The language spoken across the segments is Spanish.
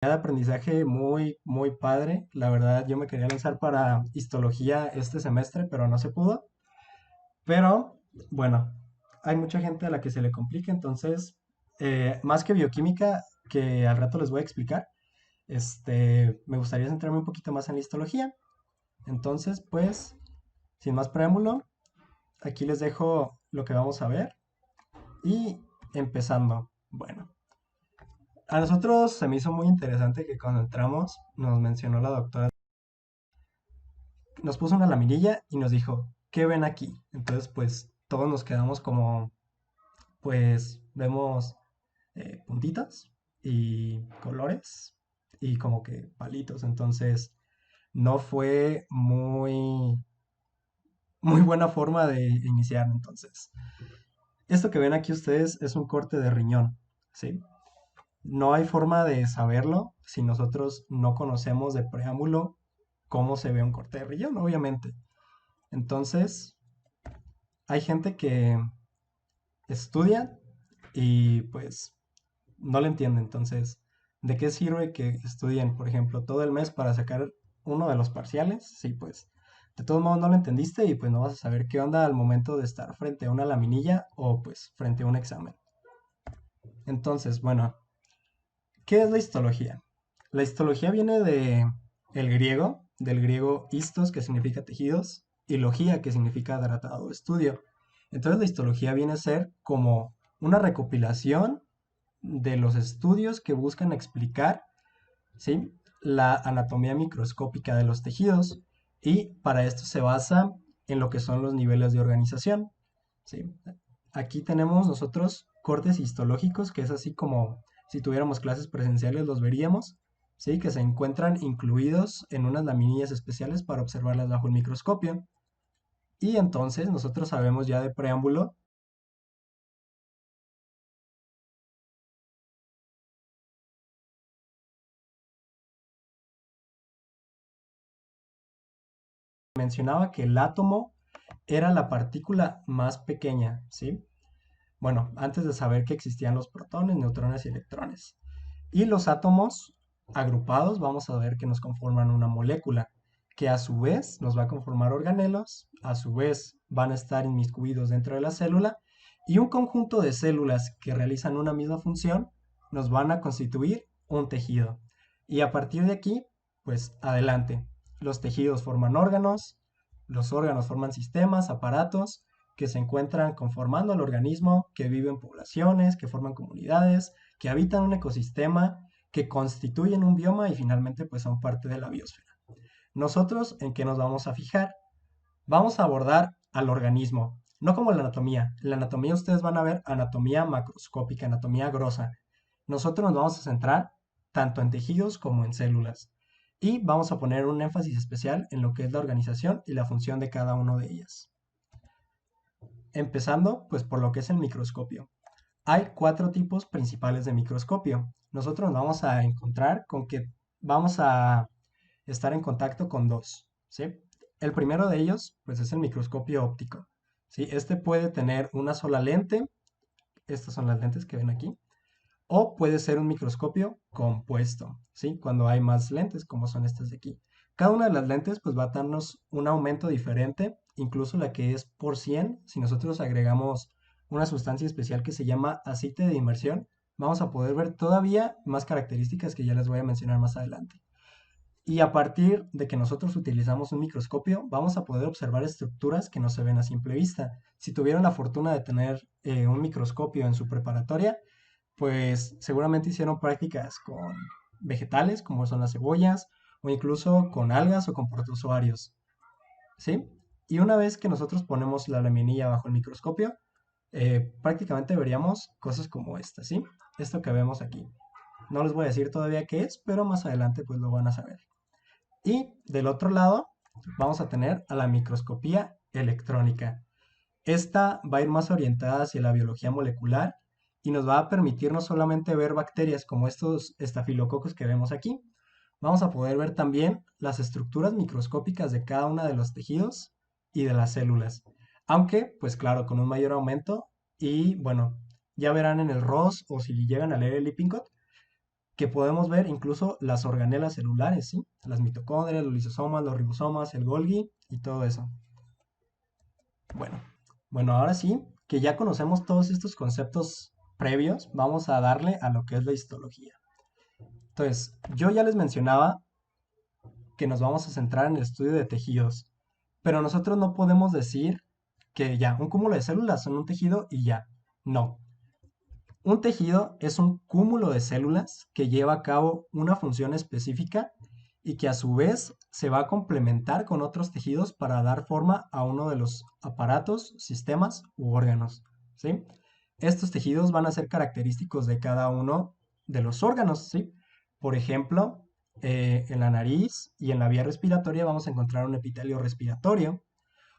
de aprendizaje muy padre. La verdad, yo me quería lanzar para histología este semestre, pero no se pudo. Pero bueno, hay mucha gente a la que se le complica, entonces, más que bioquímica, que al rato les voy a explicar, me gustaría centrarme un poquito más en la histología. Entonces, pues, sin más preámbulo, aquí les dejo lo que vamos a ver. Y empezando, bueno, a nosotros se me hizo muy interesante que cuando entramos nos mencionó la doctora, nos puso una laminilla y nos dijo, ¿qué ven aquí? Entonces, pues todos nos quedamos como, pues vemos puntitas y colores y como que palitos. Entonces, no fue muy buena forma de iniciar. Entonces, esto que ven aquí ustedes es un corte de riñón, ¿sí? No hay forma de saberlo si nosotros no conocemos de preámbulo cómo se ve un corte de riñón, obviamente. Entonces, hay gente que estudia y pues no le entiende. Entonces, ¿de qué sirve que estudien, por ejemplo, todo el mes para sacar uno de los parciales? Sí, pues de todos modos no lo entendiste y pues no vas a saber qué onda al momento de estar frente a una laminilla o pues frente a un examen. Entonces, bueno, ¿qué es la histología? La histología viene del griego histos, que significa tejidos, y logía, que significa tratado o estudio. Entonces la histología viene a ser como una recopilación de los estudios que buscan explicar, ¿sí?, la anatomía microscópica de los tejidos, y para esto se basa en lo que son los niveles de organización, ¿sí? Aquí tenemos nosotros cortes histológicos, que es así como si tuviéramos clases presenciales los veríamos, ¿sí? Que se encuentran incluidos en unas laminillas especiales para observarlas bajo el microscopio. Y entonces nosotros sabemos ya de preámbulo, mencionaba que el átomo era la partícula más pequeña, ¿sí? Bueno, antes de saber que existían los protones, neutrones y electrones. Y los átomos agrupados vamos a ver que nos conforman una molécula, que a su vez nos va a conformar organelos, a su vez van a estar inmiscuidos dentro de la célula, y un conjunto de células que realizan una misma función nos van a constituir un tejido. Y a partir de aquí, pues adelante. Los tejidos forman órganos, los órganos forman sistemas, aparatos, que se encuentran conformando el organismo, que viven poblaciones, que forman comunidades, que habitan un ecosistema, que constituyen un bioma y finalmente pues son parte de la biosfera. Nosotros, ¿en qué nos vamos a fijar? Vamos a abordar al organismo, no como la anatomía. En la anatomía ustedes van a ver anatomía macroscópica, anatomía grosa. Nosotros nos vamos a centrar tanto en tejidos como en células. Y vamos a poner un énfasis especial en lo que es la organización y la función de cada una de ellas. Empezando pues por lo que es el microscopio. Hay cuatro tipos principales de microscopio. Nosotros nos vamos a encontrar con que vamos a estar en contacto con dos, ¿sí? El primero de ellos, pues es el microscopio óptico, ¿sí? Este puede tener una sola lente, estas son las lentes que ven aquí, o puede ser un microscopio compuesto, ¿sí? Cuando hay más lentes, como son estas de aquí. Cada una de las lentes pues va a darnos un aumento diferente, incluso la que es por 100, si nosotros agregamos una sustancia especial que se llama aceite de inmersión, vamos a poder ver todavía más características que ya les voy a mencionar más adelante. Y a partir de que nosotros utilizamos un microscopio, vamos a poder observar estructuras que no se ven a simple vista. Si tuvieron la fortuna de tener un microscopio en su preparatoria, pues seguramente hicieron prácticas con vegetales, como son las cebollas, o incluso con algas o con protozoarios, ¿sí? Y una vez que nosotros ponemos la laminilla bajo el microscopio, prácticamente veríamos cosas como esta, ¿sí? Esto que vemos aquí. No les voy a decir todavía qué es, pero más adelante pues lo van a saber. Y del otro lado vamos a tener a la microscopía electrónica. Esta va a ir más orientada hacia la biología molecular y nos va a permitir no solamente ver bacterias como estos estafilococos que vemos aquí, vamos a poder ver también las estructuras microscópicas de cada uno de los tejidos y de las células. Aunque, pues claro, con un mayor aumento y bueno, ya verán en el ROS o si llegan a leer el Lippincott, que podemos ver incluso las organelas celulares, ¿sí? Las mitocondrias, los lisosomas, los ribosomas, el Golgi y todo eso. Bueno, bueno, ahora sí, que ya conocemos todos estos conceptos previos, vamos a darle a lo que es la histología. Entonces, yo ya les mencionaba que nos vamos a centrar en el estudio de tejidos, pero nosotros no podemos decir que ya, un cúmulo de células son un tejido y ya. No. Un tejido es un cúmulo de células que lleva a cabo una función específica y que a su vez se va a complementar con otros tejidos para dar forma a uno de los aparatos, sistemas u órganos, ¿sí? Estos tejidos van a ser característicos de cada uno de los órganos, ¿sí? Por ejemplo, en la nariz y en la vía respiratoria vamos a encontrar un epitelio respiratorio,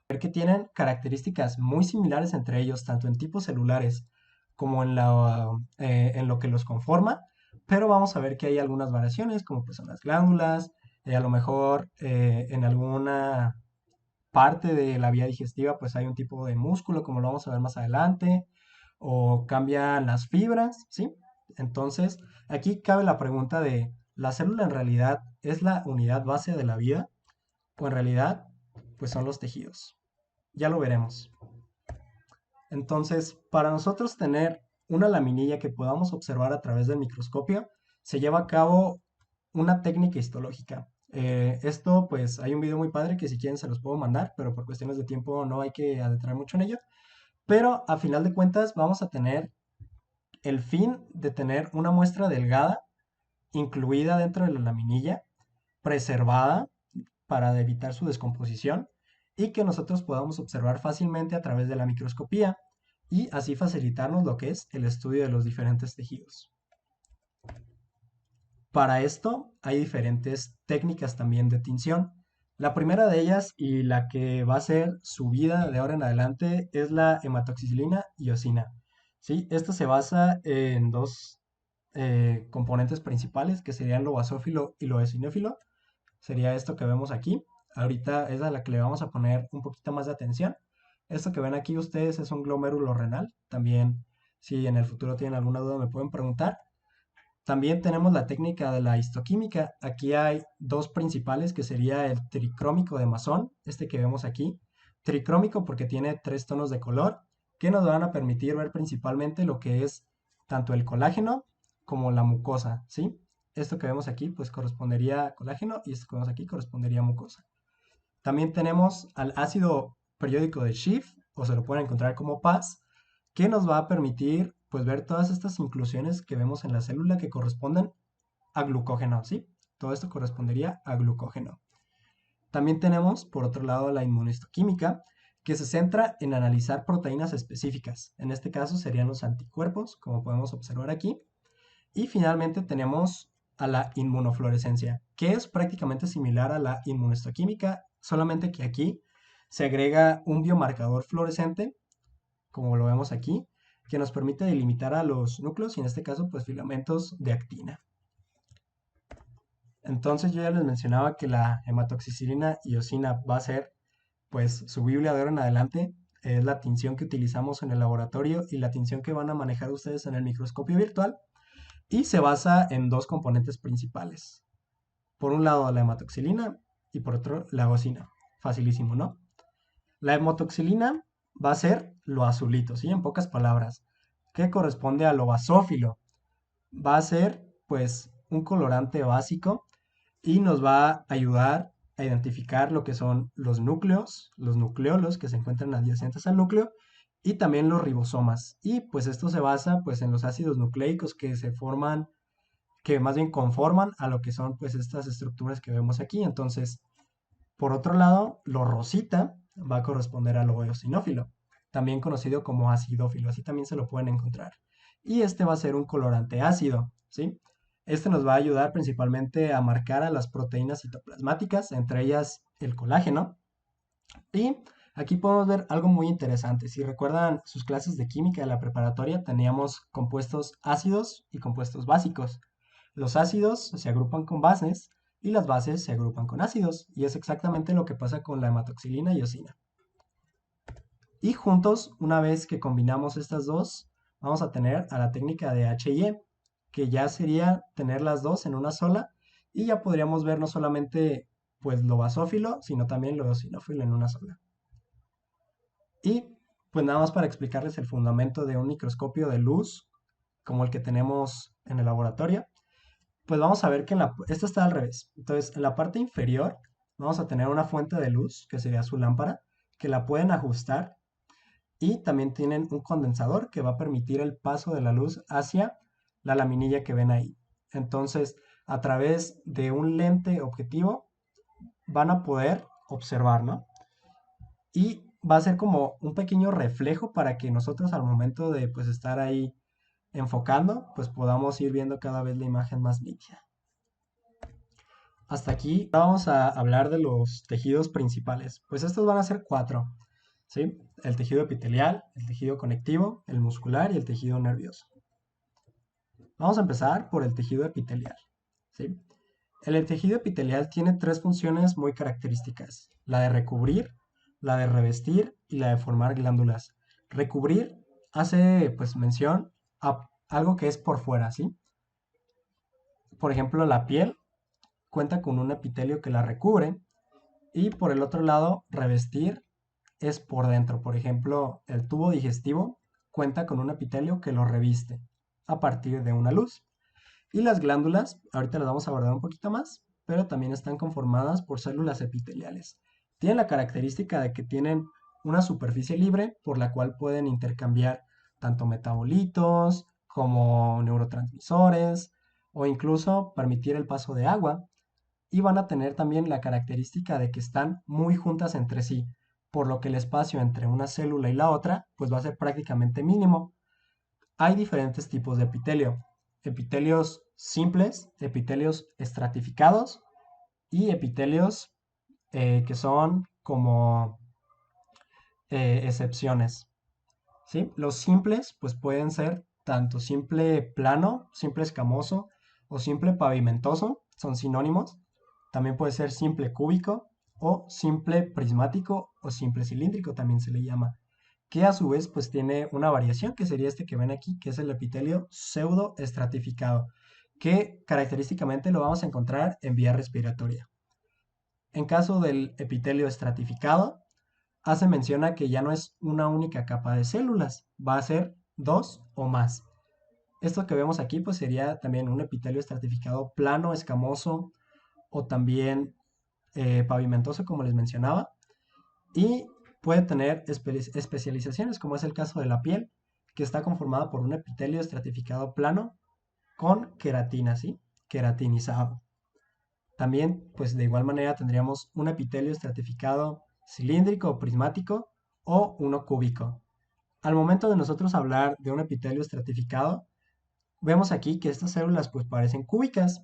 que tienen características muy similares entre ellos, tanto en tipos celulares como en lo que los conforma, pero vamos a ver que hay algunas variaciones, como pues son las glándulas, a lo mejor en alguna parte de la vía digestiva pues hay un tipo de músculo, como lo vamos a ver más adelante, o cambian las fibras, ¿sí? Entonces, aquí cabe la pregunta de, ¿la célula en realidad es la unidad base de la vida? ¿O en realidad, pues son los tejidos? Ya lo veremos. Entonces, para nosotros tener una laminilla que podamos observar a través del microscopio, se lleva a cabo una técnica histológica. Esto, pues, hay un video muy padre que si quieren se los puedo mandar, pero por cuestiones de tiempo no hay que adentrar mucho en ello. Pero a final de cuentas vamos a tener el fin de tener una muestra delgada incluida dentro de la laminilla, preservada para evitar su descomposición y que nosotros podamos observar fácilmente a través de la microscopía y así facilitarnos lo que es el estudio de los diferentes tejidos. Para esto hay diferentes técnicas también de tinción. La primera de ellas y la que va a ser subida de ahora en adelante es la hematoxicilina y eosina. ¿Sí? Esto se basa en dos componentes principales que serían lo basófilo y lo eosinófilo. Sería esto que vemos aquí. Ahorita es a la que le vamos a poner un poquito más de atención. Esto que ven aquí ustedes es un glomérulo renal. También, si en el futuro tienen alguna duda, me pueden preguntar. También tenemos la técnica de la histoquímica. Aquí hay dos principales, que sería el tricrómico de Masson, este que vemos aquí. Tricrómico porque tiene 3 tonos de color, que nos van a permitir ver principalmente lo que es tanto el colágeno como la mucosa, ¿sí? Esto que vemos aquí, pues correspondería a colágeno y esto que vemos aquí correspondería a mucosa. También tenemos al ácido periódico de Schiff, o se lo pueden encontrar como PAS, que nos va a permitir pues ver todas estas inclusiones que vemos en la célula que corresponden a glucógeno, ¿sí? Todo esto correspondería a glucógeno. También tenemos, por otro lado, la inmunohistoquímica, que se centra en analizar proteínas específicas. En este caso serían los anticuerpos, como podemos observar aquí. Y finalmente tenemos a la inmunofluorescencia, que es prácticamente similar a la inmunohistoquímica, solamente que aquí se agrega un biomarcador fluorescente, como lo vemos aquí, que nos permite delimitar a los núcleos y en este caso pues filamentos de actina. Entonces yo ya les mencionaba que la hematoxicilina y eosina va a ser pues su Biblia de ahora en adelante, es la tinción que utilizamos en el laboratorio y la tinción que van a manejar ustedes en el microscopio virtual y se basa en dos componentes principales. Por un lado la hematoxilina y por otro la eosina. Facilísimo, ¿no? La hematoxilina va a ser lo azulito, ¿sí? En pocas palabras, que corresponde a lo basófilo. Va a ser, pues, un colorante básico y nos va a ayudar a identificar lo que son los núcleos, los nucleolos que se encuentran adyacentes al núcleo y también los ribosomas. Y pues esto se basa pues en los ácidos nucleicos que se forman, que más bien conforman a lo que son pues estas estructuras que vemos aquí. Entonces, por otro lado, lo rosita va a corresponder al eosinófilo, también conocido como acidófilo, así también se lo pueden encontrar. Y este va a ser un colorante ácido, ¿sí? Este nos va a ayudar principalmente a marcar a las proteínas citoplasmáticas, entre ellas el colágeno. Y aquí podemos ver algo muy interesante. Si recuerdan sus clases de química de la preparatoria, teníamos compuestos ácidos y compuestos básicos. Los ácidos se agrupan con bases y las bases se agrupan con ácidos. Y es exactamente lo que pasa con la hematoxilina y eosina. Y juntos, una vez que combinamos estas dos, vamos a tener a la técnica de H&E. que ya sería tener las dos en una sola y ya podríamos ver no solamente pues lo basófilo, sino también lo eosinófilo en una sola. Y pues nada más para explicarles el fundamento de un microscopio de luz como el que tenemos en el laboratorio, pues vamos a ver que esto está al revés. Entonces, en la parte inferior vamos a tener una fuente de luz, que sería su lámpara, que la pueden ajustar y también tienen un condensador que va a permitir el paso de la luz hacia la laminilla que ven ahí. Entonces, a través de un lente objetivo van a poder observar, ¿no? Y va a ser como un pequeño reflejo para que nosotros al momento de pues estar ahí enfocando, pues podamos ir viendo cada vez la imagen más nítida. Hasta aquí vamos a hablar de los tejidos principales. Pues estos van a ser cuatro, ¿sí? El tejido epitelial, el tejido conectivo, el muscular y el tejido nervioso. Vamos a empezar por el tejido epitelial, ¿sí? El tejido epitelial tiene tres funciones muy características: la de recubrir, la de revestir y la de formar glándulas. Recubrir hace pues mención a algo que es por fuera, ¿sí? Por ejemplo, la piel cuenta con un epitelio que la recubre y por el otro lado, revestir es por dentro. Por ejemplo, el tubo digestivo cuenta con un epitelio que lo reviste a partir de una luz. Y las glándulas, ahorita las vamos a abordar un poquito más, pero también están conformadas por células epiteliales. Tienen la característica de que tienen una superficie libre por la cual pueden intercambiar tanto metabolitos como neurotransmisores o incluso permitir el paso de agua, y van a tener también la característica de que están muy juntas entre sí, por lo que el espacio entre una célula y la otra pues va a ser prácticamente mínimo. Hay diferentes tipos de epitelio: epitelios simples, epitelios estratificados y epitelios que son como excepciones, ¿sí? Los simples pues pueden ser tanto simple plano, simple escamoso o simple pavimentoso, son sinónimos. También puede ser simple cúbico o simple prismático o simple cilíndrico también se le llama, que a su vez pues tiene una variación que sería este que ven aquí, que es el epitelio pseudo estratificado, que característicamente lo vamos a encontrar en vía respiratoria. En caso del epitelio estratificado, hace mención a que ya no es una única capa de células, va a ser dos o más. Esto que vemos aquí pues sería también un epitelio estratificado plano, escamoso o también pavimentoso, como les mencionaba, y puede tener especializaciones, como es el caso de la piel, que está conformada por un epitelio estratificado plano con queratina, ¿sí? Queratinizado. También, pues de igual manera tendríamos un epitelio estratificado cilíndrico o prismático o uno cúbico. Al momento de nosotros hablar de un epitelio estratificado, vemos aquí que estas células pues parecen cúbicas,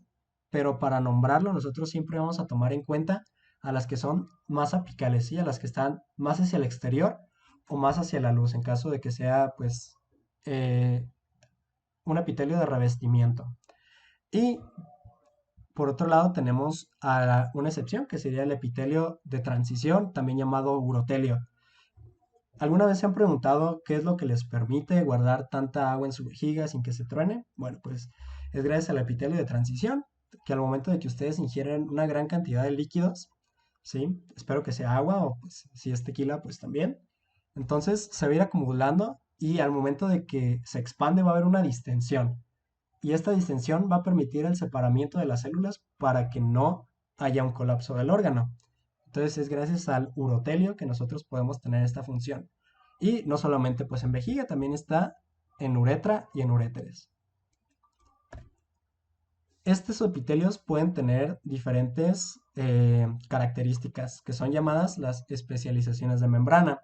pero para nombrarlo nosotros siempre vamos a tomar en cuenta a las que son más apicales, ¿sí? A las que están más hacia el exterior o más hacia la luz, en caso de que sea pues eh, un epitelio de revestimiento. Y por otro lado tenemos a una excepción que sería el epitelio de transición, también llamado urotelio. ¿Alguna vez se han preguntado qué es lo que les permite guardar tanta agua en su vejiga sin que se truene? Bueno, pues es gracias al epitelio de transición, que al momento de que ustedes ingieren una gran cantidad de líquidos, ¿sí? Espero que sea agua o pues, si es tequila, pues también. Entonces se va a ir acumulando y al momento de que se expande va a haber una distensión. Y esta distensión va a permitir el separamiento de las células para que no haya un colapso del órgano. Entonces es gracias al urotelio que nosotros podemos tener esta función. Y no solamente pues en vejiga, también está en uretra y en uréteres. Estos epitelios pueden tener diferentes características que son llamadas las especializaciones de membrana.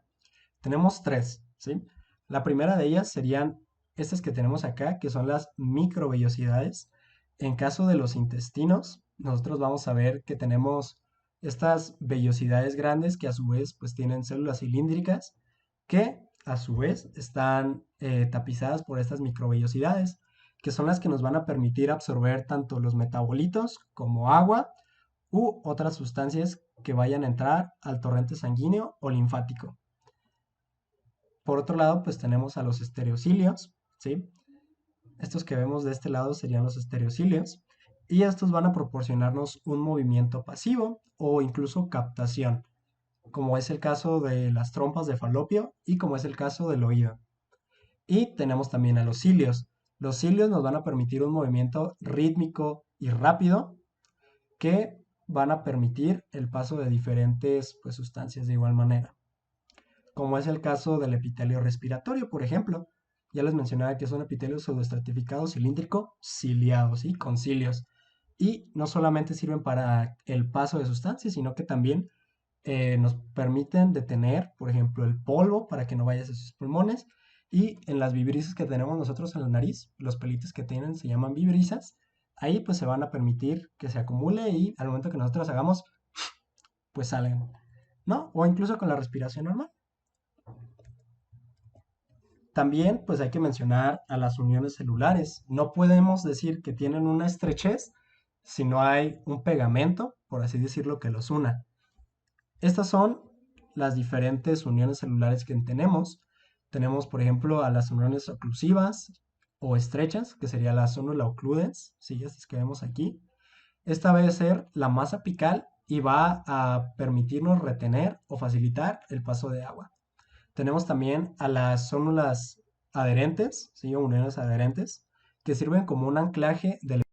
Tenemos tres, ¿sí? La primera de ellas serían estas que tenemos acá, que son las microvellosidades. En caso de los intestinos, nosotros vamos a ver que tenemos estas vellosidades grandes que a su vez pues tienen células cilíndricas que a su vez están tapizadas por estas microvellosidades, que son las que nos van a permitir absorber tanto los metabolitos como agua u otras sustancias que vayan a entrar al torrente sanguíneo o linfático. Por otro lado, pues tenemos a los estereocilios, ¿sí? Estos que vemos de este lado serían los estereocilios y estos van a proporcionarnos un movimiento pasivo o incluso captación, como es el caso de las trompas de falopio y como es el caso del oído. Y tenemos también a los cilios. Los cilios nos van a permitir un movimiento rítmico y rápido que van a permitir el paso de diferentes pues, sustancias de igual manera, como es el caso del epitelio respiratorio, por ejemplo. Ya les mencionaba que es un epitelio pseudoestratificado cilíndrico ciliado, ¿sí? Con cilios. Y no solamente sirven para el paso de sustancias, sino que también nos permiten detener, por ejemplo, el polvo para que no vaya a sus pulmones. Y en las vibrisas que tenemos nosotros en la nariz, los pelitos que tienen se llaman vibrisas. Ahí pues se van a permitir que se acumule y al momento que nosotros hagamos, pues salgan, ¿no? O incluso con la respiración normal. También pues hay que mencionar a las uniones celulares. No podemos decir que tienen una estrechez si no hay un pegamento, por así decirlo, que los una. Estas son las diferentes uniones celulares que tenemos. Tenemos, por ejemplo, a las uniones oclusivas o estrechas, que sería la célula ocludens, ¿sí? Estas que vemos aquí. Esta va a ser la más apical y va a permitirnos retener o facilitar el paso de agua. Tenemos también a las células adherentes, ¿sí? O uniones adherentes, que sirven como un anclaje del.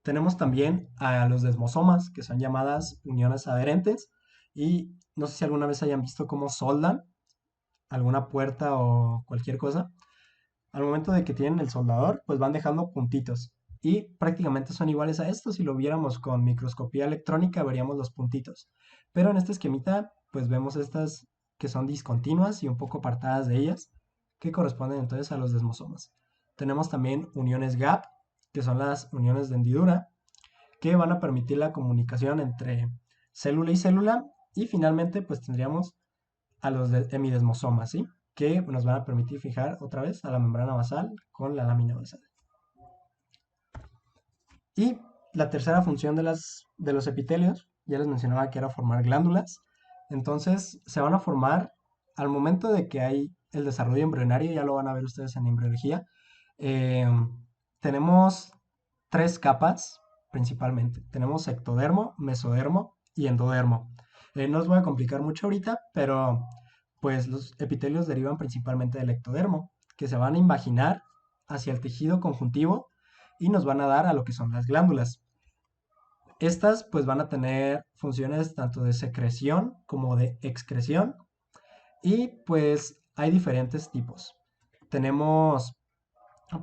Tenemos también a los desmosomas, que son llamadas uniones adherentes, y no sé si alguna vez hayan visto cómo soldan alguna puerta o cualquier cosa. Al momento de que tienen el soldador, pues van dejando puntitos. Y prácticamente son iguales a estos. Si lo viéramos con microscopía electrónica, veríamos los puntitos. Pero en este esquemita, pues vemos estas que son discontinuas y un poco apartadas de ellas, que corresponden entonces a los desmosomas. Tenemos también uniones gap, que son las uniones de hendidura, que van a permitir la comunicación entre célula y célula. Y finalmente, pues tendríamos a los hemidesmosomas, ¿sí? Que nos van a permitir fijar otra vez a la membrana basal con la lámina basal. Y la tercera función de los epitelios, ya les mencionaba que era formar glándulas. Entonces, se van a formar al momento de que hay el desarrollo embrionario, ya lo van a ver ustedes en embriología. eh, Tenemos tres capas principalmente. Tenemos ectodermo, mesodermo y endodermo. No os voy a complicar mucho ahorita, pero pues los epitelios derivan principalmente del ectodermo, que se van a invaginar hacia el tejido conjuntivo y nos van a dar a lo que son las glándulas. Estas pues van a tener funciones tanto de secreción como de excreción y pues hay diferentes tipos. Tenemos,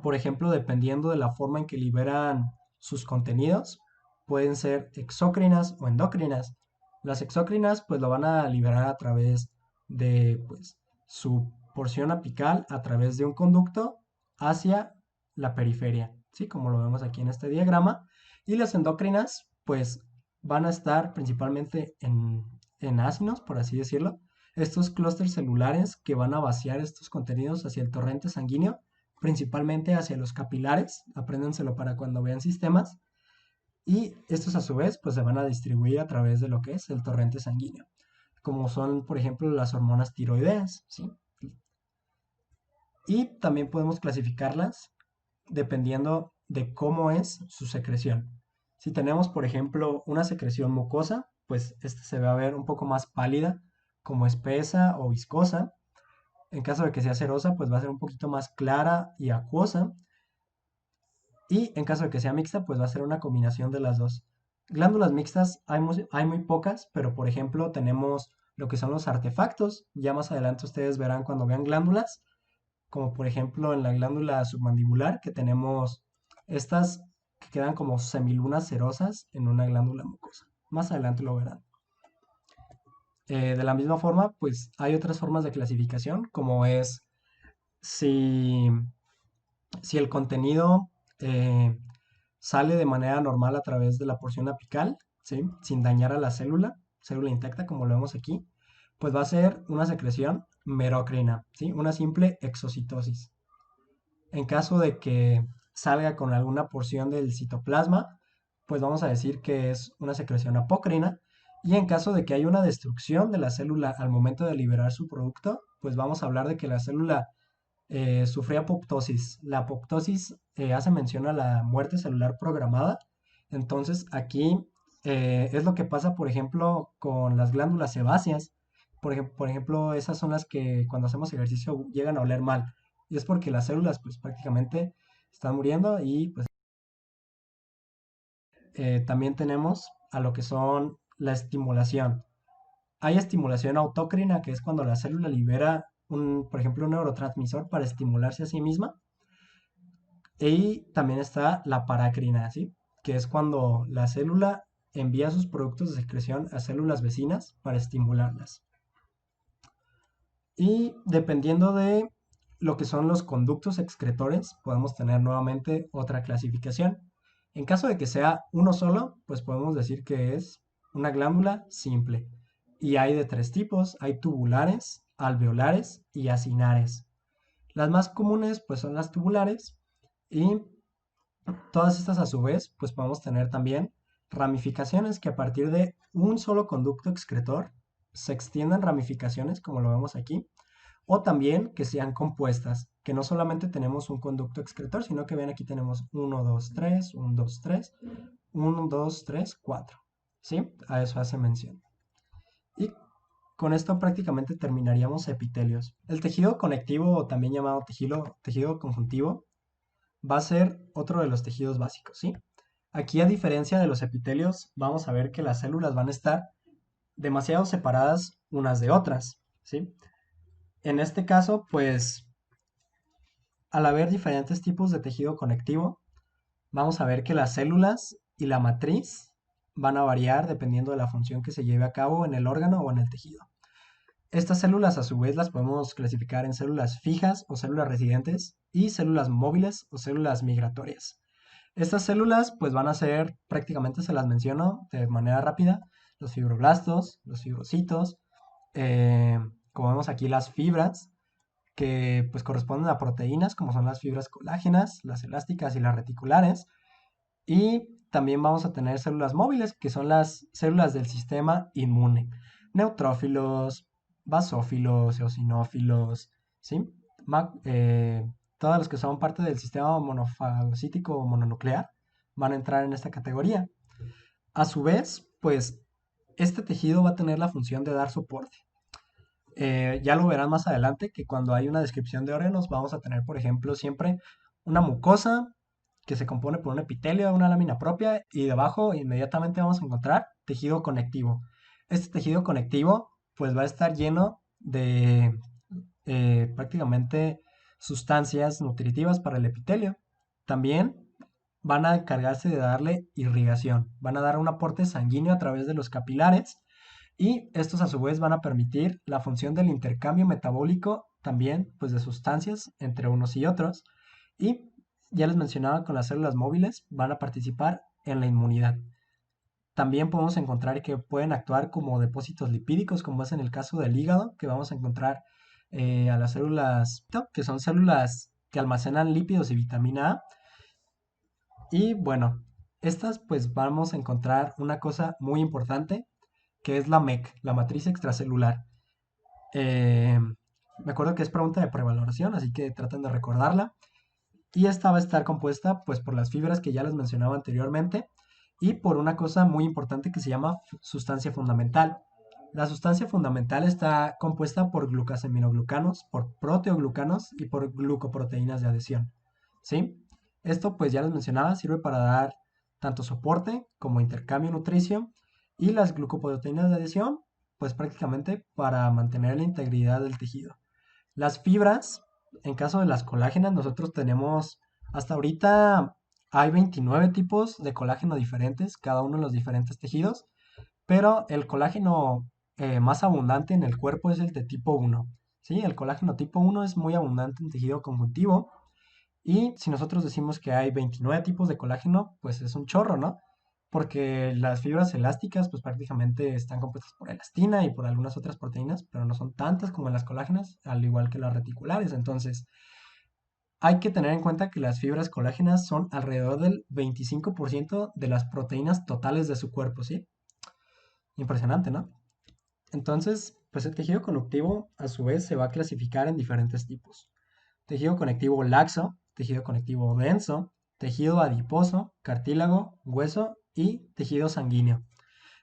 por ejemplo, dependiendo de la forma en que liberan sus contenidos, pueden ser exócrinas o endócrinas. Las exócrinas pues lo van a liberar a través de pues su porción apical a través de un conducto hacia la periferia, ¿sí? Como lo vemos aquí en este diagrama. Y las endócrinas pues van a estar principalmente en ácidos, por así decirlo, estos clústeres celulares que van a vaciar estos contenidos hacia el torrente sanguíneo, principalmente hacia los capilares, apréndanselo para cuando vean sistemas, y estos a su vez pues se van a distribuir a través de lo que es el torrente sanguíneo, como son por ejemplo las hormonas tiroideas, ¿sí? Y también podemos clasificarlas dependiendo de cómo es su secreción. Si tenemos por ejemplo una secreción mucosa, pues esta se va a ver un poco más pálida, como espesa o viscosa. En caso de que sea cerosa, pues va a ser un poquito más clara y acuosa. Y en caso de que sea mixta, pues va a ser una combinación de las dos. Glándulas mixtas hay muy pocas, pero por ejemplo tenemos lo que son los artefactos. Ya más adelante ustedes verán cuando vean glándulas, como por ejemplo en la glándula submandibular, que tenemos estas que quedan como semilunas cerosas en una glándula mucosa. Más adelante lo verán. De la misma forma, pues hay otras formas de clasificación, como es si si el contenido eh, sale de manera normal a través de la porción apical, ¿sí? Sin dañar a la célula intacta, como lo vemos aquí, pues va a ser una secreción merocrina, ¿sí? Una simple exocitosis. En caso de que salga con alguna porción del citoplasma, pues vamos a decir que es una secreción apócrina. Y en caso de que haya una destrucción de la célula al momento de liberar su producto, pues vamos a hablar de que la célula sufrió apoptosis. La apoptosis hace mención a la muerte celular programada. Entonces aquí es lo que pasa, por ejemplo, con las glándulas sebáceas. Por ejemplo, esas son las que cuando hacemos ejercicio llegan a oler mal. Y es porque las células pues prácticamente están muriendo y pues también tenemos a lo que son la estimulación. Hay estimulación autócrina, que es cuando la célula libera por ejemplo, un neurotransmisor para estimularse a sí misma. Y también está la paracrina, ¿sí? Que es cuando la célula envía sus productos de secreción a células vecinas para estimularlas. Y dependiendo de lo que son los conductos excretores, podemos tener nuevamente otra clasificación. En caso de que sea uno solo, pues podemos decir que es una glándula simple. Y hay de tres tipos, hay tubulares, alveolares y acinares. Las más comunes pues son las tubulares y todas estas a su vez pues podemos tener también ramificaciones que a partir de un solo conducto excretor se extiendan ramificaciones como lo vemos aquí o también que sean compuestas, que no solamente tenemos un conducto excretor, sino que ven aquí tenemos 1, 2, 3, 1, 2, 3, 1, 2, 3, 4. ¿Sí? A eso hace mención. Y con esto prácticamente terminaríamos epitelios. El tejido conectivo, también llamado tejido conjuntivo, va a ser otro de los tejidos básicos, ¿sí? Aquí, a diferencia de los epitelios, vamos a ver que las células van a estar demasiado separadas unas de otras, ¿sí? En este caso, pues, al haber diferentes tipos de tejido conectivo, vamos a ver que las células y la matriz van a variar dependiendo de la función que se lleve a cabo en el órgano o en el tejido. Estas células a su vez las podemos clasificar en células fijas o células residentes y células móviles o células migratorias. Estas células pues van a ser, prácticamente se las menciono de manera rápida, los fibroblastos, los fibrocitos, eh, como vemos aquí las fibras, que pues corresponden a proteínas como son las fibras colágenas, las elásticas y las reticulares. Y también vamos a tener células móviles, que son las células del sistema inmune. Neutrófilos, basófilos, eosinófilos, ¿sí? Todos los que son parte del sistema monofagocítico o mononuclear van a entrar en esta categoría. A su vez, pues este tejido va a tener la función de dar soporte. Ya lo verán más adelante que cuando hay una descripción de órganos vamos a tener, por ejemplo, siempre una mucosa que se compone por un epitelio, una lámina propia y debajo inmediatamente vamos a encontrar tejido conectivo. Este tejido conectivo pues va a estar lleno de prácticamente sustancias nutritivas para el epitelio. También van a encargarse de darle irrigación, van a dar un aporte sanguíneo a través de los capilares y estos a su vez van a permitir la función del intercambio metabólico también pues de sustancias entre unos y otros. Y ya les mencionaba con las células móviles van a participar en la inmunidad. También podemos encontrar que pueden actuar como depósitos lipídicos, como es en el caso del hígado, que vamos a encontrar a las células, que son células que almacenan lípidos y vitamina A. Y bueno, estas pues vamos a encontrar una cosa muy importante, que es la MEC, la matriz extracelular. Eh, Me acuerdo que es pregunta de prevaloración, así que traten de recordarla. Y esta va a estar compuesta pues por las fibras que ya les mencionaba anteriormente y por una cosa muy importante que se llama sustancia fundamental. La sustancia fundamental está compuesta por glucosaminoglucanos, por proteoglucanos y por glucoproteínas de adhesión. ¿Sí? Esto pues ya les mencionaba, sirve para dar tanto soporte como intercambio nutricio y las glucoproteínas de adhesión pues prácticamente para mantener la integridad del tejido. Las fibras, en caso de las colágenas, nosotros tenemos, hasta ahorita hay 29 tipos de colágeno diferentes, cada uno en los diferentes tejidos, pero el colágeno más abundante en el cuerpo es el de tipo 1. ¿Sí? El colágeno tipo 1 es muy abundante en tejido conjuntivo y si nosotros decimos que hay 29 tipos de colágeno, pues es un chorro, ¿no? Porque las fibras elásticas, pues prácticamente están compuestas por elastina y por algunas otras proteínas, pero no son tantas como las colágenas, al igual que las reticulares. Entonces, Hay que tener en cuenta que las fibras colágenas son alrededor del 25% de las proteínas totales de su cuerpo, ¿sí? Impresionante, ¿no? Entonces, pues el tejido conectivo a su vez se va a clasificar en diferentes tipos. Tejido conectivo laxo, tejido conectivo denso, tejido adiposo, cartílago, hueso y tejido sanguíneo.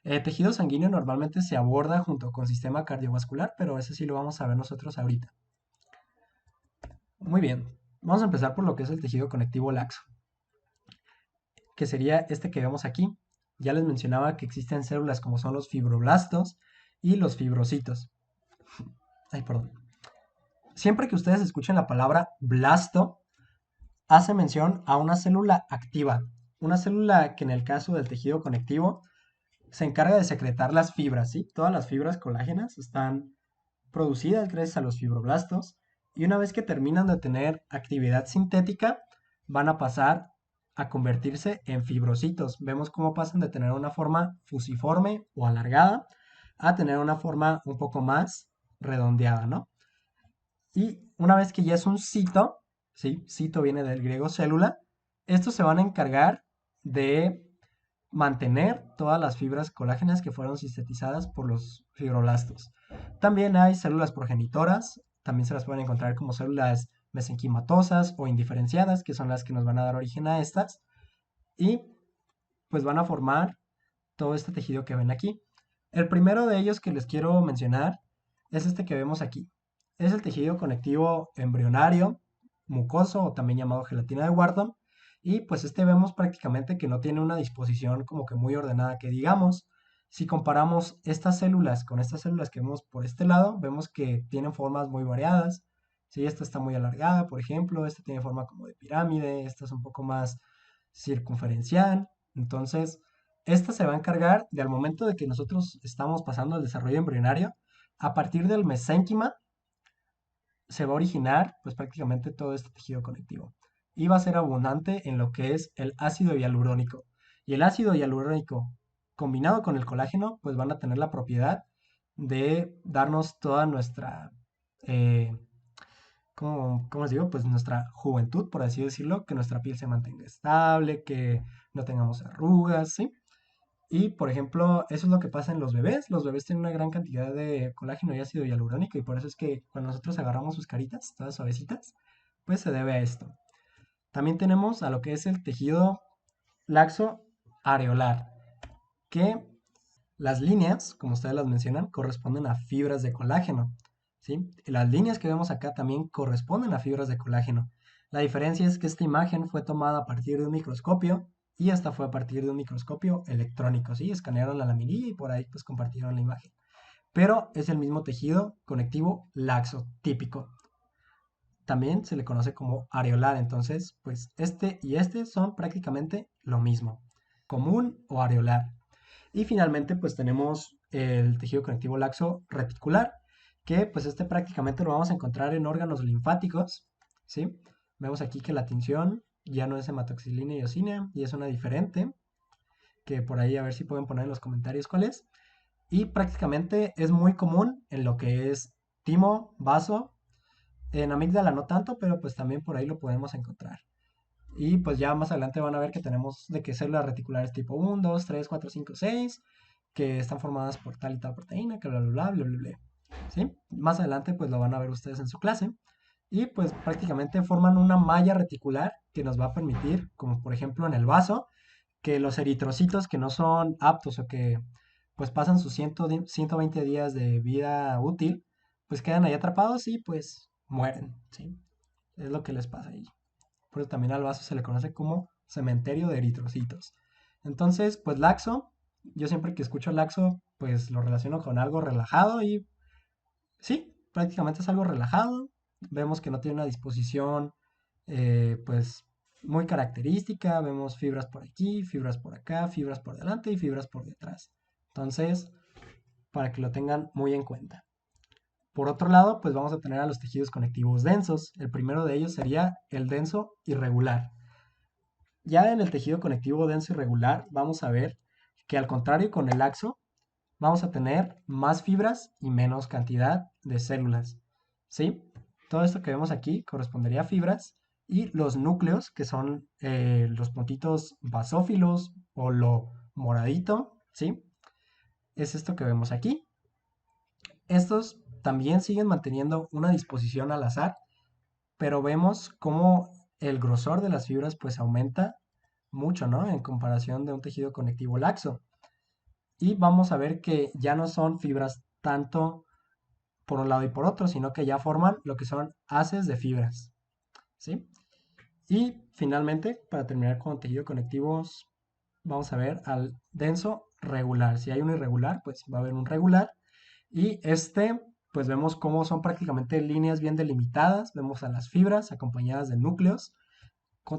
Tejido sanguíneo normalmente se aborda junto con sistema cardiovascular, pero ese sí lo vamos a ver nosotros ahorita. Muy bien, vamos a empezar por lo que es el tejido conectivo laxo, que sería este que vemos aquí. Ya les mencionaba que existen células como son los fibroblastos y los fibrocitos. Ay, perdón. Siempre que ustedes escuchen la palabra blasto, hace mención a una célula activa, una célula que en el caso del tejido conectivo se encarga de secretar las fibras, ¿sí? Todas las fibras colágenas están producidas gracias a los fibroblastos y una vez que terminan de tener actividad sintética, van a pasar a convertirse en fibrocitos. Vemos cómo pasan de tener una forma fusiforme o alargada a tener una forma un poco más redondeada, ¿no? Y una vez que ya es un cito, ¿sí? Cito viene del griego célula, estos se van a encargar de mantener todas las fibras colágenas que fueron sintetizadas por los fibroblastos. También hay células progenitoras, también se las pueden encontrar como células mesenquimatosas o indiferenciadas, que son las que nos van a dar origen a estas, y pues van a formar todo este tejido que ven aquí. El primero de ellos que les quiero mencionar es este que vemos aquí. Es el tejido conectivo embrionario, mucoso o también llamado gelatina de Wharton. Y pues este vemos prácticamente que no tiene una disposición como que muy ordenada que digamos. Si comparamos estas células con estas células que vemos por este lado, vemos que tienen formas muy variadas. Si esta está muy alargada, por ejemplo, esta tiene forma como de pirámide, esta es un poco más circunferencial. Entonces, esta se va a encargar de al momento de que nosotros estamos pasando al desarrollo embrionario, a partir del mesénquima se va a originar pues prácticamente todo este tejido conectivo y va a ser abundante en lo que es el ácido hialurónico. Y el ácido hialurónico combinado con el colágeno pues van a tener la propiedad de darnos toda nuestra, eh, ¿cómo les digo? Pues nuestra juventud, por así decirlo, que nuestra piel se mantenga estable, que no tengamos arrugas, ¿sí? Y, por ejemplo, eso es lo que pasa en los bebés. Los bebés tienen una gran cantidad de colágeno y ácido hialurónico y por eso es que cuando nosotros agarramos sus caritas, todas suavecitas, pues se debe a esto. También tenemos a lo que es el tejido laxo areolar, que las líneas, como ustedes las mencionan, corresponden a fibras de colágeno, ¿sí? Y las líneas que vemos acá también corresponden a fibras de colágeno. La diferencia es que esta imagen fue tomada a partir de un microscopio y esta fue a partir de un microscopio electrónico, ¿sí? Escanearon la laminilla y por ahí pues compartieron la imagen. Pero es el mismo tejido conectivo laxo típico. También se le conoce como areolar, entonces pues este y este son prácticamente lo mismo, común o areolar. Y finalmente, pues tenemos el tejido conectivo laxo reticular, que pues este prácticamente lo vamos a encontrar en órganos linfáticos, ¿sí? Vemos aquí que la tinción ya no es hematoxilina y eosinea, y es una diferente, que por ahí a ver si pueden poner en los comentarios cuál es. Y prácticamente es muy común en lo que es timo, vaso, en amígdala no tanto, pero pues también por ahí lo podemos encontrar. Y pues ya más adelante van a ver que tenemos de que células reticulares tipo 1, 2, 3, 4, 5, 6, que están formadas por tal y tal proteína, que bla, bla, bla, bla, bla, bla. ¿Sí? Más adelante pues lo van a ver ustedes en su clase. Y pues prácticamente forman una malla reticular que nos va a permitir, como por ejemplo en el vaso, que los eritrocitos que no son aptos o que pues pasan sus 120 días de vida útil, pues quedan ahí atrapados y pues mueren, ¿sí? Es lo que les pasa ahí. Por eso también al vaso se le conoce como cementerio de eritrocitos. Entonces, pues laxo, yo siempre que escucho laxo, pues lo relaciono con algo relajado y sí, prácticamente es algo relajado. Vemos que no tiene una disposición, pues muy característica. Vemos fibras por aquí, fibras por acá, fibras por delante y fibras por detrás. Entonces, para que lo tengan muy en cuenta. Por otro lado, pues vamos a tener a los tejidos conectivos densos. El primero de ellos sería el denso irregular. Ya en el tejido conectivo denso irregular vamos a ver que al contrario con el laxo, vamos a tener más fibras y menos cantidad de células. ¿Sí? Todo esto que vemos aquí correspondería a fibras Y los núcleos, que son los puntitos basófilos o lo moradito, ¿sí? Es esto que vemos aquí. Estos también siguen manteniendo una disposición al azar, pero vemos cómo el grosor de las fibras pues aumenta mucho, ¿no? En comparación de un tejido conectivo laxo. Y vamos a ver que ya no son fibras tanto por un lado y por otro, sino que ya forman lo que son haces de fibras, ¿sí? Y finalmente, para terminar con tejido conectivos, vamos a ver al denso regular. Si hay un irregular, pues va a haber un regular. Y pues vemos cómo son prácticamente líneas bien delimitadas. Vemos a las fibras acompañadas de núcleos,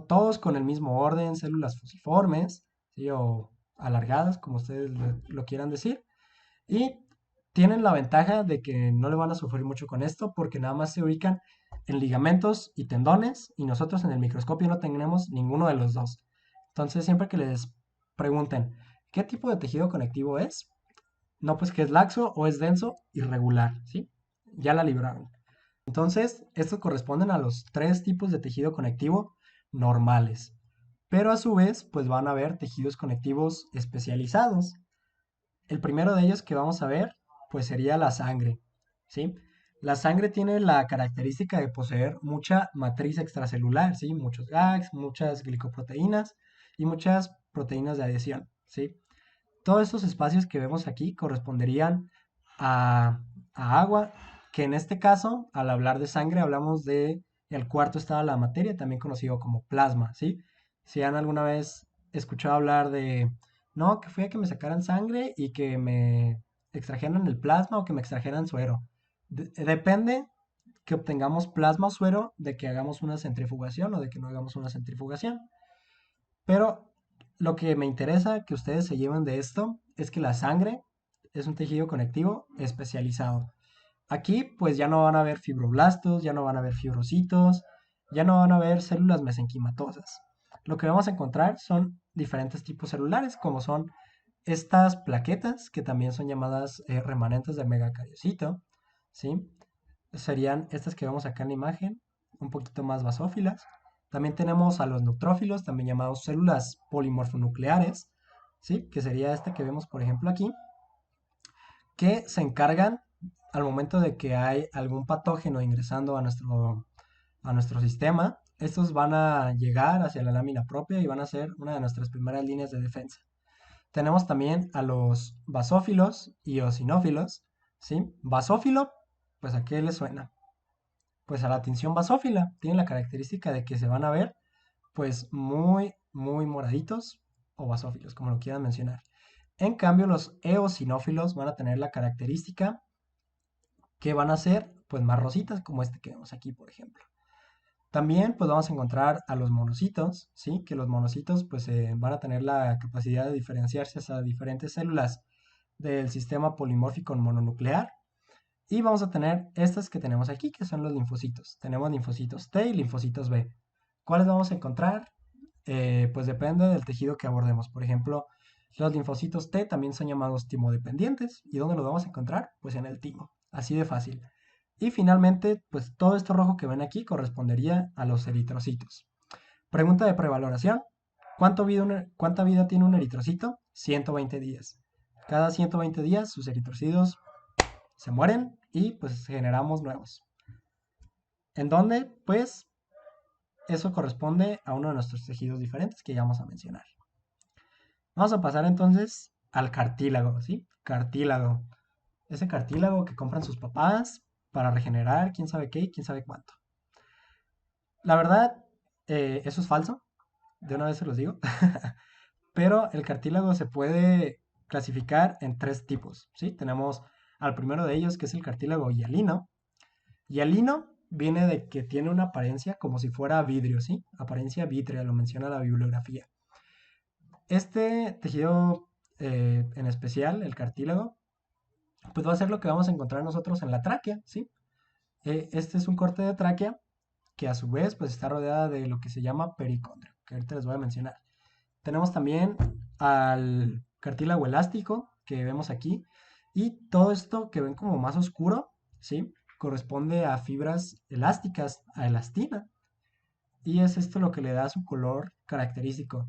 todos con el mismo orden, células fusiformes, ¿sí? O alargadas, como ustedes lo quieran decir. Y tienen la ventaja de que no le van a sufrir mucho con esto porque nada más se ubican en ligamentos y tendones y nosotros en el microscopio no tenemos ninguno de los dos. Entonces siempre que les pregunten qué tipo de tejido conectivo es, no pues que es laxo o es denso, irregular, ¿sí? Ya la libraron. Entonces, estos corresponden a los tres tipos de tejido conectivo normales. Pero a su vez, pues van a haber tejidos conectivos especializados. El primero de ellos que vamos a ver, pues sería la sangre, ¿sí? La sangre tiene la característica de poseer mucha matriz extracelular, ¿sí? Muchos GAGs, muchas glicoproteínas y muchas proteínas de adhesión, ¿sí? Todos estos espacios que vemos aquí corresponderían a, a agua, que en este caso, al hablar de sangre, hablamos de el cuarto estado de la materia, también conocido como plasma, ¿sí? Si han alguna vez escuchado hablar de, no, que fue a que me sacaran sangre y que me extrajeran el plasma o que me extrajeran suero. Depende que obtengamos plasma o suero de que hagamos una centrifugación o de que no hagamos una centrifugación. Pero lo que me interesa que ustedes se lleven de esto es que la sangre es un tejido conectivo especializado. Aquí pues ya no van a ver fibroblastos, ya no van a ver fibrocitos, ya no van a ver células mesenquimatosas. Lo que vamos a encontrar son diferentes tipos celulares, como son estas plaquetas, que también son llamadas remanentes del megacariocito, ¿sí? Serían estas que vemos acá en la imagen, un poquito más basófilas. También tenemos a los neutrófilos, también llamados células polimorfonucleares, ¿sí? Que sería esta que vemos, por ejemplo, aquí, que se encargan al momento de que hay algún patógeno ingresando a nuestro sistema. Estos van a llegar hacia la lámina propia y van a ser una de nuestras primeras líneas de defensa. Tenemos también a los basófilos y eosinófilos, ¿sí? Basófilo, pues ¿a qué le suena? Pues a la tinción basófila. Tienen la característica de que se van a ver pues muy, muy moraditos o basófilos, como lo quieran mencionar. En cambio, los eosinófilos van a tener la característica que van a ser pues más rositas, como este que vemos aquí, por ejemplo. También pues vamos a encontrar a los monocitos, ¿sí? Que los monocitos pues van a tener la capacidad de diferenciarse hacia diferentes células del sistema polimórfico mononuclear. Y vamos a tener estas que tenemos aquí, que son los linfocitos. Tenemos linfocitos T y linfocitos B. ¿Cuáles vamos a encontrar? Pues depende del tejido que abordemos. Por ejemplo, los linfocitos T también son llamados timodependientes. ¿Y dónde los vamos a encontrar? Pues en el timo. Así de fácil. Y finalmente, pues todo esto rojo que ven aquí correspondería a los eritrocitos. Pregunta de prevaloración. ¿Cuánta vida tiene un eritrocito? 120 días. Cada 120 días sus eritrocitos se mueren y pues generamos nuevos. ¿En dónde? Pues eso corresponde a uno de nuestros tejidos diferentes que ya vamos a mencionar. Vamos a pasar entonces al cartílago, ¿sí? Cartílago. Ese cartílago que compran sus papás para regenerar quién sabe qué y quién sabe cuánto. La verdad, eso es falso. De una vez se los digo. Pero el cartílago se puede clasificar en tres tipos, ¿sí? Tenemos al primero de ellos que es el cartílago hialino. Hialino viene de que tiene una apariencia como si fuera vidrio, ¿sí? Apariencia vítrea, lo menciona la bibliografía. Este tejido en especial, el cartílago, pues va a ser lo que vamos a encontrar nosotros en la tráquea, ¿sí? Este es un corte de tráquea que a su vez pues está rodeada de lo que se llama pericondrio, que ahorita les voy a mencionar. Tenemos también al cartílago elástico que vemos aquí y todo esto que ven como más oscuro, ¿sí? Corresponde a fibras elásticas, a elastina. y es esto lo que le da su color característico.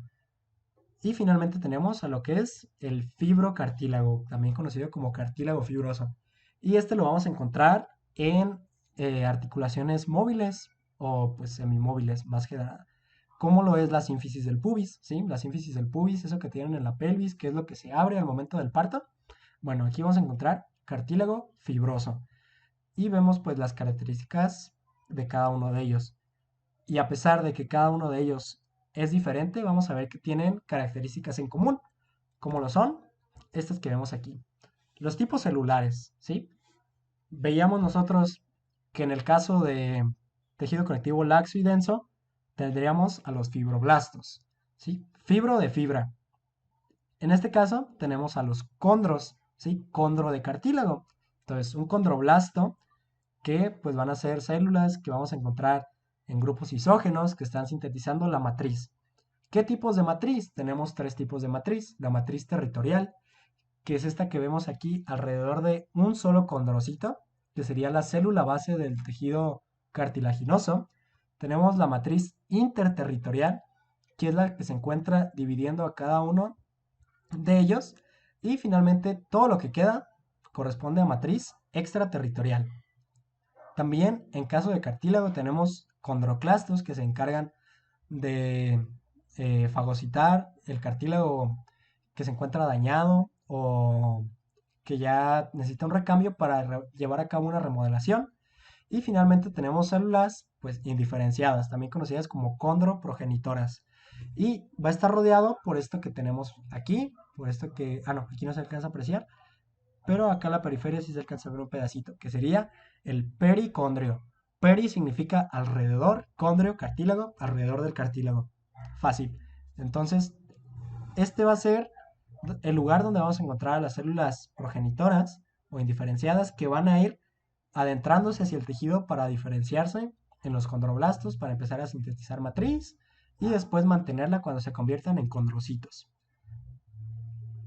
Y finalmente tenemos a lo que es el fibrocartílago, también conocido como cartílago fibroso. Y este lo vamos a encontrar en articulaciones móviles o pues semimóviles más que nada. Como lo es la sínfisis del pubis, ¿sí? La sínfisis del pubis, eso que tienen en la pelvis, que es lo que se abre al momento del parto. Bueno, aquí vamos a encontrar cartílago fibroso. Y vemos pues las características de cada uno de ellos. Y a pesar de que cada uno de ellos es diferente, vamos a ver que tienen características en común, como lo son estas que vemos aquí. Los tipos celulares, ¿sí? Veíamos nosotros que en el caso de tejido conectivo laxo y denso, tendríamos a los fibroblastos, ¿sí? Fibro de fibra. En este caso tenemos a los condros, ¿sí? Condro de cartílago. Entonces, un condroblasto que pues van a ser células que vamos a encontrar en grupos isógenos que están sintetizando la matriz. ¿Qué tipos de matriz? Tenemos tres tipos de matriz. La matriz territorial, que es esta que vemos aquí alrededor de un solo condrocito, que sería la célula base del tejido cartilaginoso. Tenemos la matriz interterritorial, que es la que se encuentra dividiendo a cada uno de ellos. Y finalmente, todo lo que queda corresponde a matriz extraterritorial. También en caso de cartílago tenemos condroclastos que se encargan de fagocitar el cartílago que se encuentra dañado o que ya necesita un recambio para llevar a cabo una remodelación. Y finalmente tenemos células pues indiferenciadas, también conocidas como condroprogenitoras. Y va a estar rodeado por esto que tenemos aquí, por esto que, no, aquí no se alcanza a apreciar, pero acá en la periferia sí se alcanza a ver un pedacito, que sería el pericondrio. Peri significa alrededor, condrio, cartílago, alrededor del cartílago. Fácil. Entonces, este va a ser el lugar donde vamos a encontrar a las células progenitoras o indiferenciadas que van a ir adentrándose hacia el tejido para diferenciarse en los condroblastos, para empezar a sintetizar matriz y después mantenerla cuando se conviertan en condrocitos.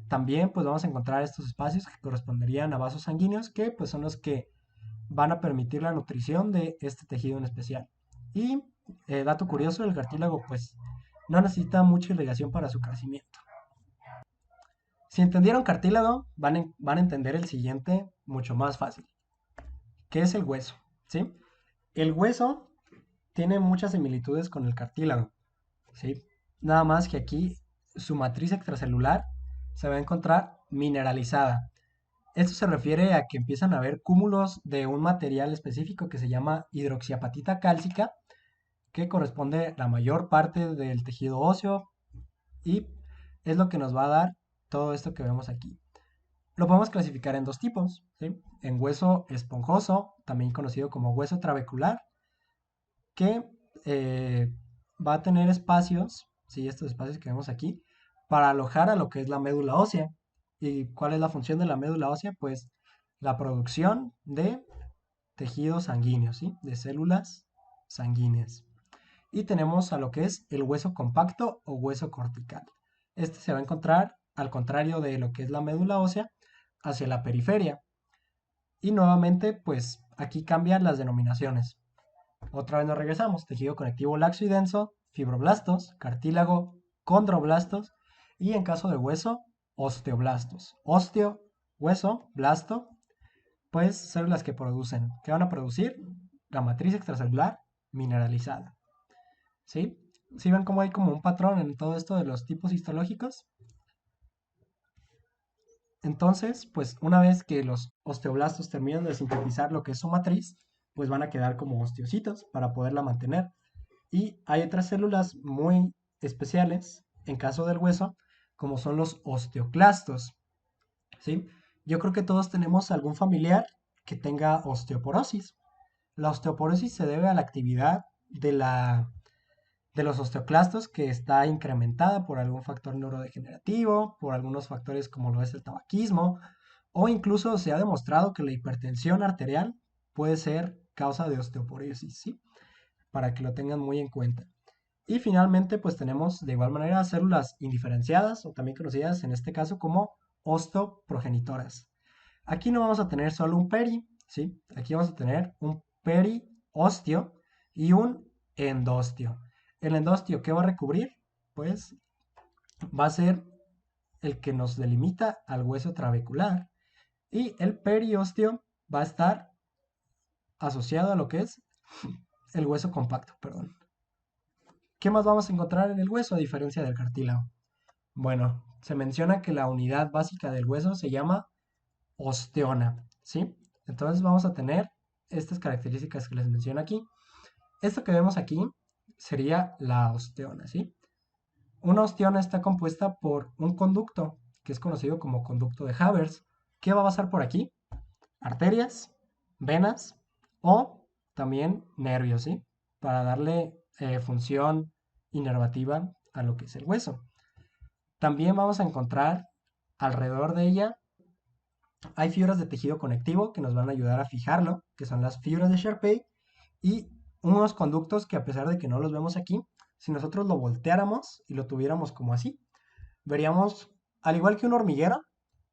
También pues vamos a encontrar estos espacios que corresponderían a vasos sanguíneos que pues son los que van a permitir la nutrición de este tejido en especial. Y dato curioso, el cartílago pues no necesita mucha irrigación para su crecimiento. Si entendieron cartílago, van a entender el siguiente mucho más fácil, que es el hueso, ¿sí? El hueso tiene muchas similitudes con el cartílago, ¿sí? Nada más que aquí su matriz extracelular se va a encontrar mineralizada. Esto se refiere a que empiezan a haber cúmulos de un material específico que se llama hidroxiapatita cálcica, que corresponde a la mayor parte del tejido óseo y es lo que nos va a dar todo esto que vemos aquí. Lo podemos clasificar en dos tipos, ¿sí? En hueso esponjoso, también conocido como hueso trabecular, que va a tener espacios, ¿sí? Estos espacios que vemos aquí, para alojar a lo que es la médula ósea. ¿Y cuál es la función de la médula ósea? Pues la producción de tejidos sanguíneos, ¿sí? De células sanguíneas. Y tenemos a lo que es el hueso compacto o hueso cortical. Este se va a encontrar al contrario de lo que es la médula ósea, hacia la periferia. Y nuevamente, pues aquí cambian las denominaciones. Otra vez nos regresamos. Tejido conectivo laxo y denso, fibroblastos, cartílago, condroblastos y en caso de hueso, osteoblastos. Osteo, hueso, blasto, pues células que producen. ¿Qué van a producir? La matriz extracelular mineralizada. ¿Sí? ¿Sí ven cómo hay como un patrón en todo esto de los tipos histológicos? Entonces, pues una vez que los osteoblastos terminan de sintetizar lo que es su matriz, pues van a quedar como osteocitos para poderla mantener. Y hay otras células muy especiales en caso del hueso, como son los osteoclastos, ¿sí? Yo creo que todos tenemos algún familiar que tenga osteoporosis. La osteoporosis se debe a la actividad de los osteoclastos que está incrementada por algún factor neurodegenerativo, por algunos factores como lo es el tabaquismo, o incluso se ha demostrado que la hipertensión arterial puede ser causa de osteoporosis, ¿sí? Para que lo tengan muy en cuenta. Y finalmente, pues tenemos de igual manera células indiferenciadas o también conocidas en este caso como osteoprogenitoras. Aquí no vamos a tener solo un peri, ¿sí? Aquí vamos a tener un periosteo y un endosteo. El endostio, ¿qué va a recubrir? Pues va a ser el que nos delimita al hueso trabecular. Y el periostio va a estar asociado a lo que es el hueso compacto, perdón. ¿Qué más vamos a encontrar en el hueso a diferencia del cartílago? Bueno, se menciona que la unidad básica del hueso se llama osteona, ¿sí? Entonces vamos a tener estas características que les menciono aquí. Esto que vemos aquí sería la osteona, ¿sí? Una osteona está compuesta por un conducto que es conocido como conducto de Havers. ¿Qué va a pasar por aquí? Arterias, venas o también nervios, ¿sí? Para darle función inervativa a lo que es el hueso. También vamos a encontrar alrededor de ella, hay fibras de tejido conectivo que nos van a ayudar a fijarlo, que son las fibras de Sharpey, y unos conductos que a pesar de que no los vemos aquí, si nosotros lo volteáramos y lo tuviéramos como así, veríamos, al igual que un hormiguero,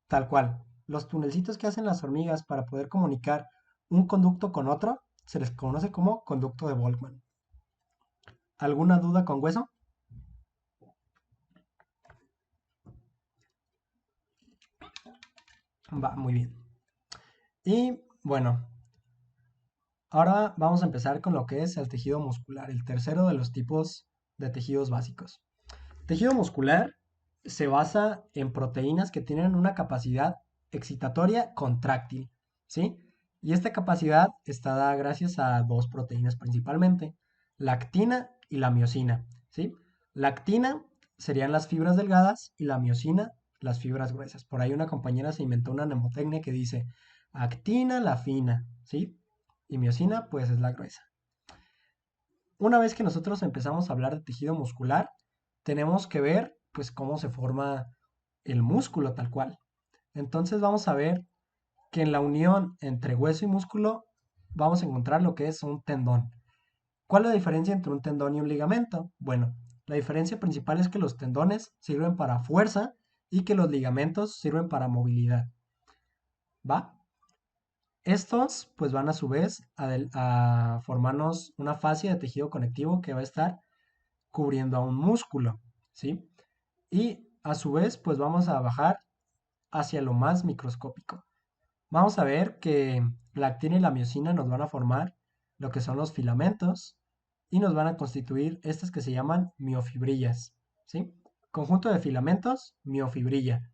tal cual, los tunelcitos que hacen las hormigas para poder comunicar un conducto con otro, se les conoce como conducto de Volkmann. ¿Alguna duda con hueso? Va, muy bien. Y bueno, ahora vamos a empezar con lo que es el tejido muscular, el tercero de los tipos de tejidos básicos. Tejido muscular se basa en proteínas que tienen una capacidad excitatoria contráctil, ¿sí? Y esta capacidad está dada gracias a dos proteínas principalmente, la actina y la miosina, ¿sí? La actina serían las fibras delgadas y la miosina las fibras gruesas. Por ahí una compañera se inventó una mnemotecnia que dice actina la fina, ¿sí? Y miosina pues es la gruesa. Una vez que nosotros empezamos a hablar de tejido muscular, tenemos que ver pues cómo se forma el músculo tal cual. Entonces vamos a ver que en la unión entre hueso y músculo vamos a encontrar lo que es un tendón. ¿Cuál es la diferencia entre un tendón y un ligamento? Bueno, la diferencia principal es que los tendones sirven para fuerza y que los ligamentos sirven para movilidad. ¿Va? Estos pues van a su vez a formarnos una fascia de tejido conectivo que va a estar cubriendo a un músculo, ¿sí? Y a su vez, pues vamos a bajar hacia lo más microscópico. Vamos a ver que la actina y la miosina nos van a formar lo que son los filamentos y nos van a constituir estas que se llaman miofibrillas, ¿sí? Conjunto de filamentos, miofibrilla.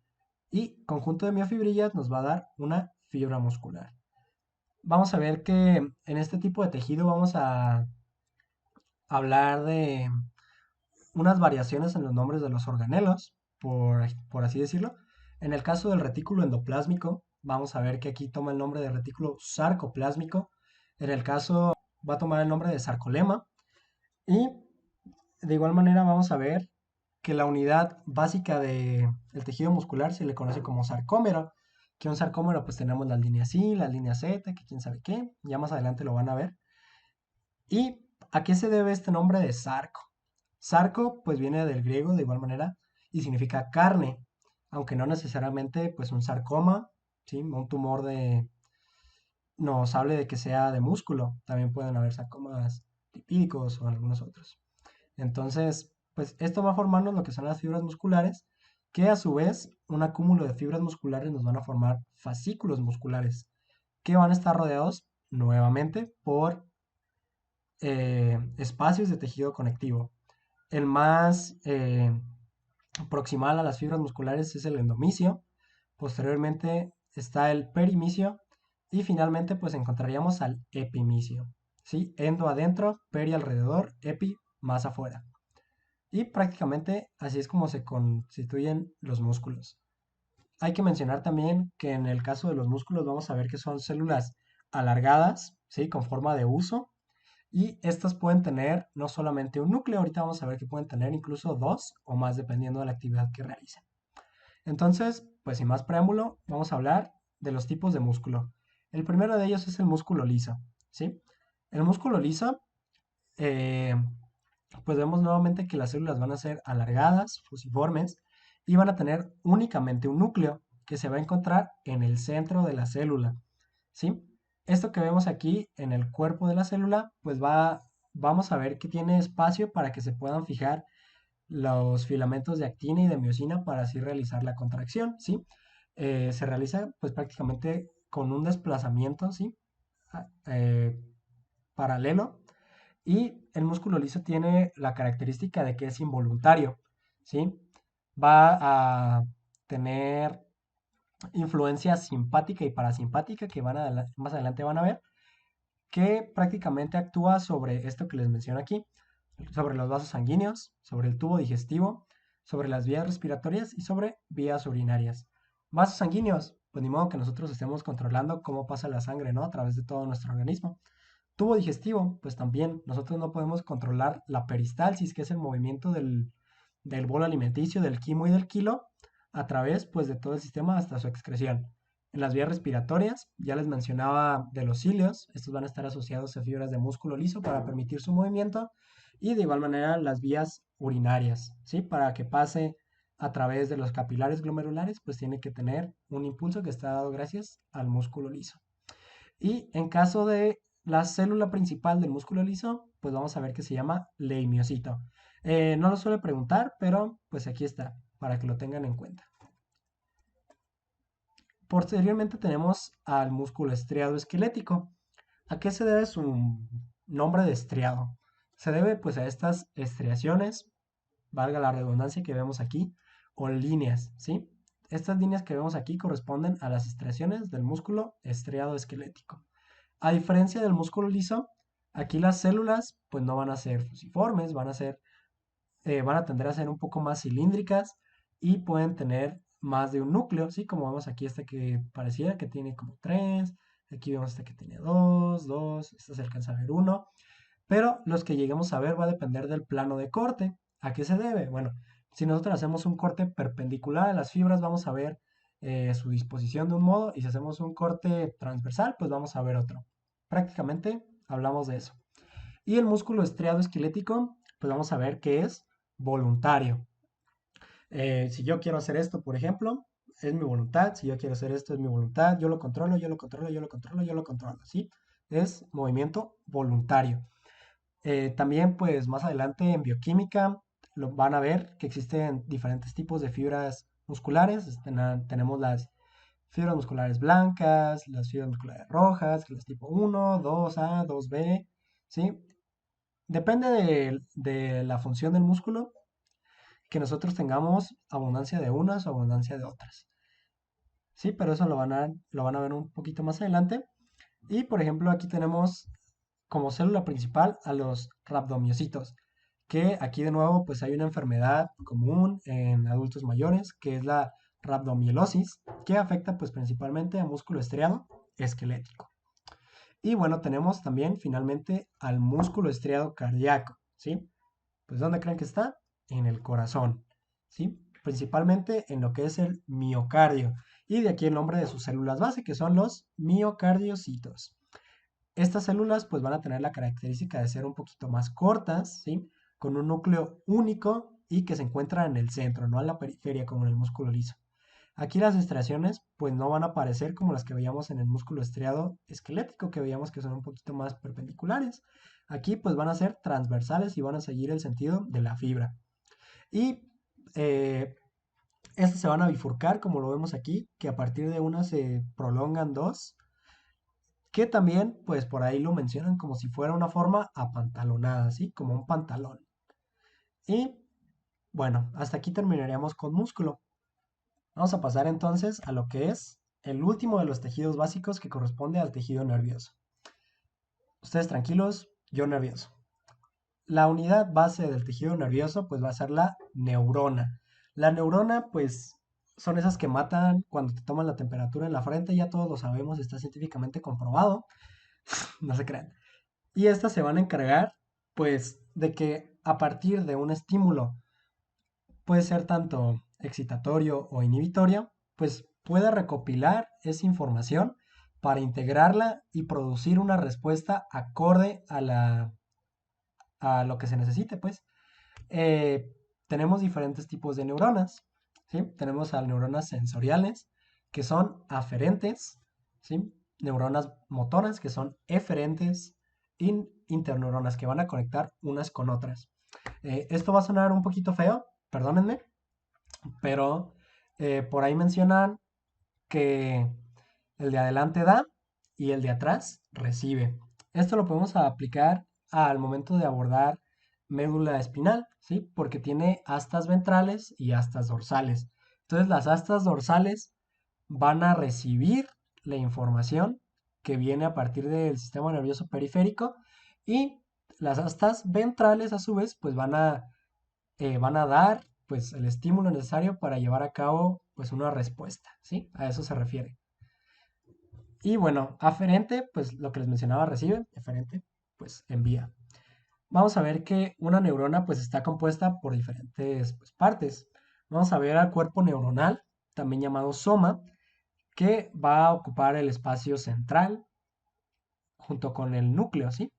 Y conjunto de miofibrillas nos va a dar una fibra muscular. Vamos a ver que en este tipo de tejido vamos a hablar de unas variaciones en los nombres de los organelos, por así decirlo. En el caso del retículo endoplásmico, vamos a ver que aquí toma el nombre de retículo sarcoplásmico. En el caso va a tomar el nombre de sarcolema. Y de igual manera vamos a ver que la unidad básica del tejido muscular se le conoce como sarcómero. Que un sarcómero pues tenemos las líneas Y, las líneas Z, que quién sabe qué. Ya más adelante lo van a ver. ¿Y a qué se debe este nombre de sarco? Sarco pues viene del griego de igual manera y significa carne, aunque no necesariamente pues un sarcoma, ¿sí? Un tumor nos hable de que sea de músculo, también pueden haber sarcomas lipídicos o algunos otros. Entonces, pues esto va a formarnos lo que son las fibras musculares, que a su vez un acúmulo de fibras musculares nos van a formar fascículos musculares, que van a estar rodeados nuevamente por espacios de tejido conectivo. El más proximal a las fibras musculares es el endomisio, posteriormente está el perimisio y finalmente pues encontraríamos al epimisio. ¿Sí? Endo adentro, peri alrededor, epi más afuera. Y prácticamente así es como se constituyen los músculos. Hay que mencionar también que en el caso de los músculos vamos a ver que son células alargadas, ¿sí? Con forma de uso, y estas pueden tener no solamente un núcleo, ahorita vamos a ver que pueden tener incluso dos o más dependiendo de la actividad que realicen. Entonces, pues sin más preámbulo, vamos a hablar de los tipos de músculo. El primero de ellos es el músculo liso, ¿sí? El músculo liso, eh, pues vemos nuevamente que las células van a ser alargadas, fusiformes, y van a tener únicamente un núcleo que se va a encontrar en el centro de la célula, ¿sí? Esto que vemos aquí en el cuerpo de la célula, pues va vamos a ver que tiene espacio para que se puedan fijar los filamentos de actina y de miosina para así realizar la contracción, ¿sí? Se realiza pues prácticamente con un desplazamiento, ¿sí? Ah, paralelo, y el músculo liso tiene la característica de que es involuntario, ¿sí? Va a tener influencia simpática y parasimpática que más adelante van a ver, que prácticamente actúa sobre esto que les menciono aquí, sobre los vasos sanguíneos, sobre el tubo digestivo, sobre las vías respiratorias y sobre vías urinarias. Vasos sanguíneos, pues ni modo que nosotros estemos controlando cómo pasa la sangre, ¿no? A través de todo nuestro organismo. Tubo digestivo, pues también nosotros no podemos controlar la peristalsis, que es el movimiento del bolo alimenticio, del quimo y del kilo, a través pues de todo el sistema hasta su excreción. En las vías respiratorias, ya les mencionaba de los cilios, estos van a estar asociados a fibras de músculo liso para permitir su movimiento, y de igual manera las vías urinarias, ¿sí? Para que pase a través de los capilares glomerulares, pues tiene que tener un impulso que está dado gracias al músculo liso. Y en caso de la célula principal del músculo liso, pues vamos a ver que se llama leimiocito. No lo suele preguntar, pero pues aquí está, para que lo tengan en cuenta. Posteriormente tenemos al músculo estriado esquelético. ¿A qué se debe su nombre de estriado? Se debe pues a estas estriaciones, valga la redundancia que vemos aquí, o líneas, ¿sí? Estas líneas que vemos aquí corresponden a las estriaciones del músculo estriado esquelético. A diferencia del músculo liso, aquí las células pues no van a ser fusiformes, van a tender a ser un poco más cilíndricas y pueden tener más de un núcleo, ¿sí? Como vemos aquí este que pareciera que tiene como tres, aquí vemos este que tiene dos, este se alcanza a ver uno, pero los que lleguemos a ver va a depender del plano de corte. ¿A qué se debe? Bueno, si nosotros hacemos un corte perpendicular a las fibras, vamos a ver su disposición de un modo, y si hacemos un corte transversal, pues vamos a ver otro. Prácticamente hablamos de eso. Y el músculo estriado esquelético, pues vamos a ver que es voluntario. Si yo quiero hacer esto, por ejemplo, es mi voluntad. Si yo quiero hacer esto, es mi voluntad. Yo lo controlo, yo lo controlo, yo lo controlo, yo lo controlo. ¿Sí? Es movimiento voluntario. También, pues más adelante en bioquímica van a ver que existen diferentes tipos de fibras musculares. Tenemos las fibras musculares blancas, las fibras musculares rojas, las tipo 1, 2A, 2B, ¿sí? Depende de la función del músculo que nosotros tengamos abundancia de unas o abundancia de otras, ¿sí? Pero eso lo van a ver un poquito más adelante. Y por ejemplo, aquí tenemos como célula principal a los rhabdomiocitos, que aquí de nuevo pues hay una enfermedad común en adultos mayores, que es la rhabdomiolosis, que afecta pues principalmente a músculo estriado esquelético. Y bueno, tenemos también finalmente al músculo estriado cardíaco, ¿sí? Pues ¿dónde creen que está? En el corazón, ¿sí? Principalmente en lo que es el miocardio. Y de aquí el nombre de sus células base, que son los miocardiocitos. Estas células pues van a tener la característica de ser un poquito más cortas, ¿sí? Con un núcleo único y que se encuentra en el centro, no en la periferia como en el músculo liso. Aquí las estriaciones pues no van a aparecer como las que veíamos en el músculo estriado esquelético, que veíamos que son un poquito más perpendiculares. Aquí pues van a ser transversales y van a seguir el sentido de la fibra. Y estas se van a bifurcar como lo vemos aquí, que a partir de una se prolongan dos, que también pues por ahí lo mencionan como si fuera una forma apantalonada, ¿sí? Como un pantalón. Y bueno, hasta aquí terminaríamos con músculo. Vamos a pasar entonces a lo que es el último de los tejidos básicos, que corresponde al tejido nervioso. Ustedes tranquilos, yo nervioso. La unidad base del tejido nervioso pues va a ser la neurona. La neurona pues son esas que matan cuando te toman la temperatura en la frente, ya todos lo sabemos, está científicamente comprobado, no se crean. Y estas se van a encargar pues de que a partir de un estímulo, puede ser tanto excitatorio o inhibitorio, pues pueda recopilar esa información para integrarla y producir una respuesta acorde a lo que se necesite, pues. Eh, Tenemos diferentes tipos de neuronas, ¿sí? Tenemos a neuronas sensoriales, que son aferentes, ¿sí? Neuronas motoras, que son eferentes, interneuronas que van a conectar unas con otras. Esto va a sonar un poquito feo, perdónenme, pero por ahí mencionan que el de adelante da y el de atrás recibe. Esto lo podemos aplicar al momento de abordar médula espinal, ¿sí? Porque tiene astas ventrales y astas dorsales. Entonces las astas dorsales van a recibir la información que viene a partir del sistema nervioso periférico y las astas ventrales a su vez pues van a dar pues el estímulo necesario para llevar a cabo pues una respuesta, ¿sí? A eso se refiere. Y bueno, aferente, pues lo que les mencionaba recibe, eferente, pues envía. Vamos a ver que una neurona pues está compuesta por diferentes pues, partes. Vamos a ver al cuerpo neuronal, también llamado soma, que va a ocupar el espacio central junto con el núcleo, ¿sí?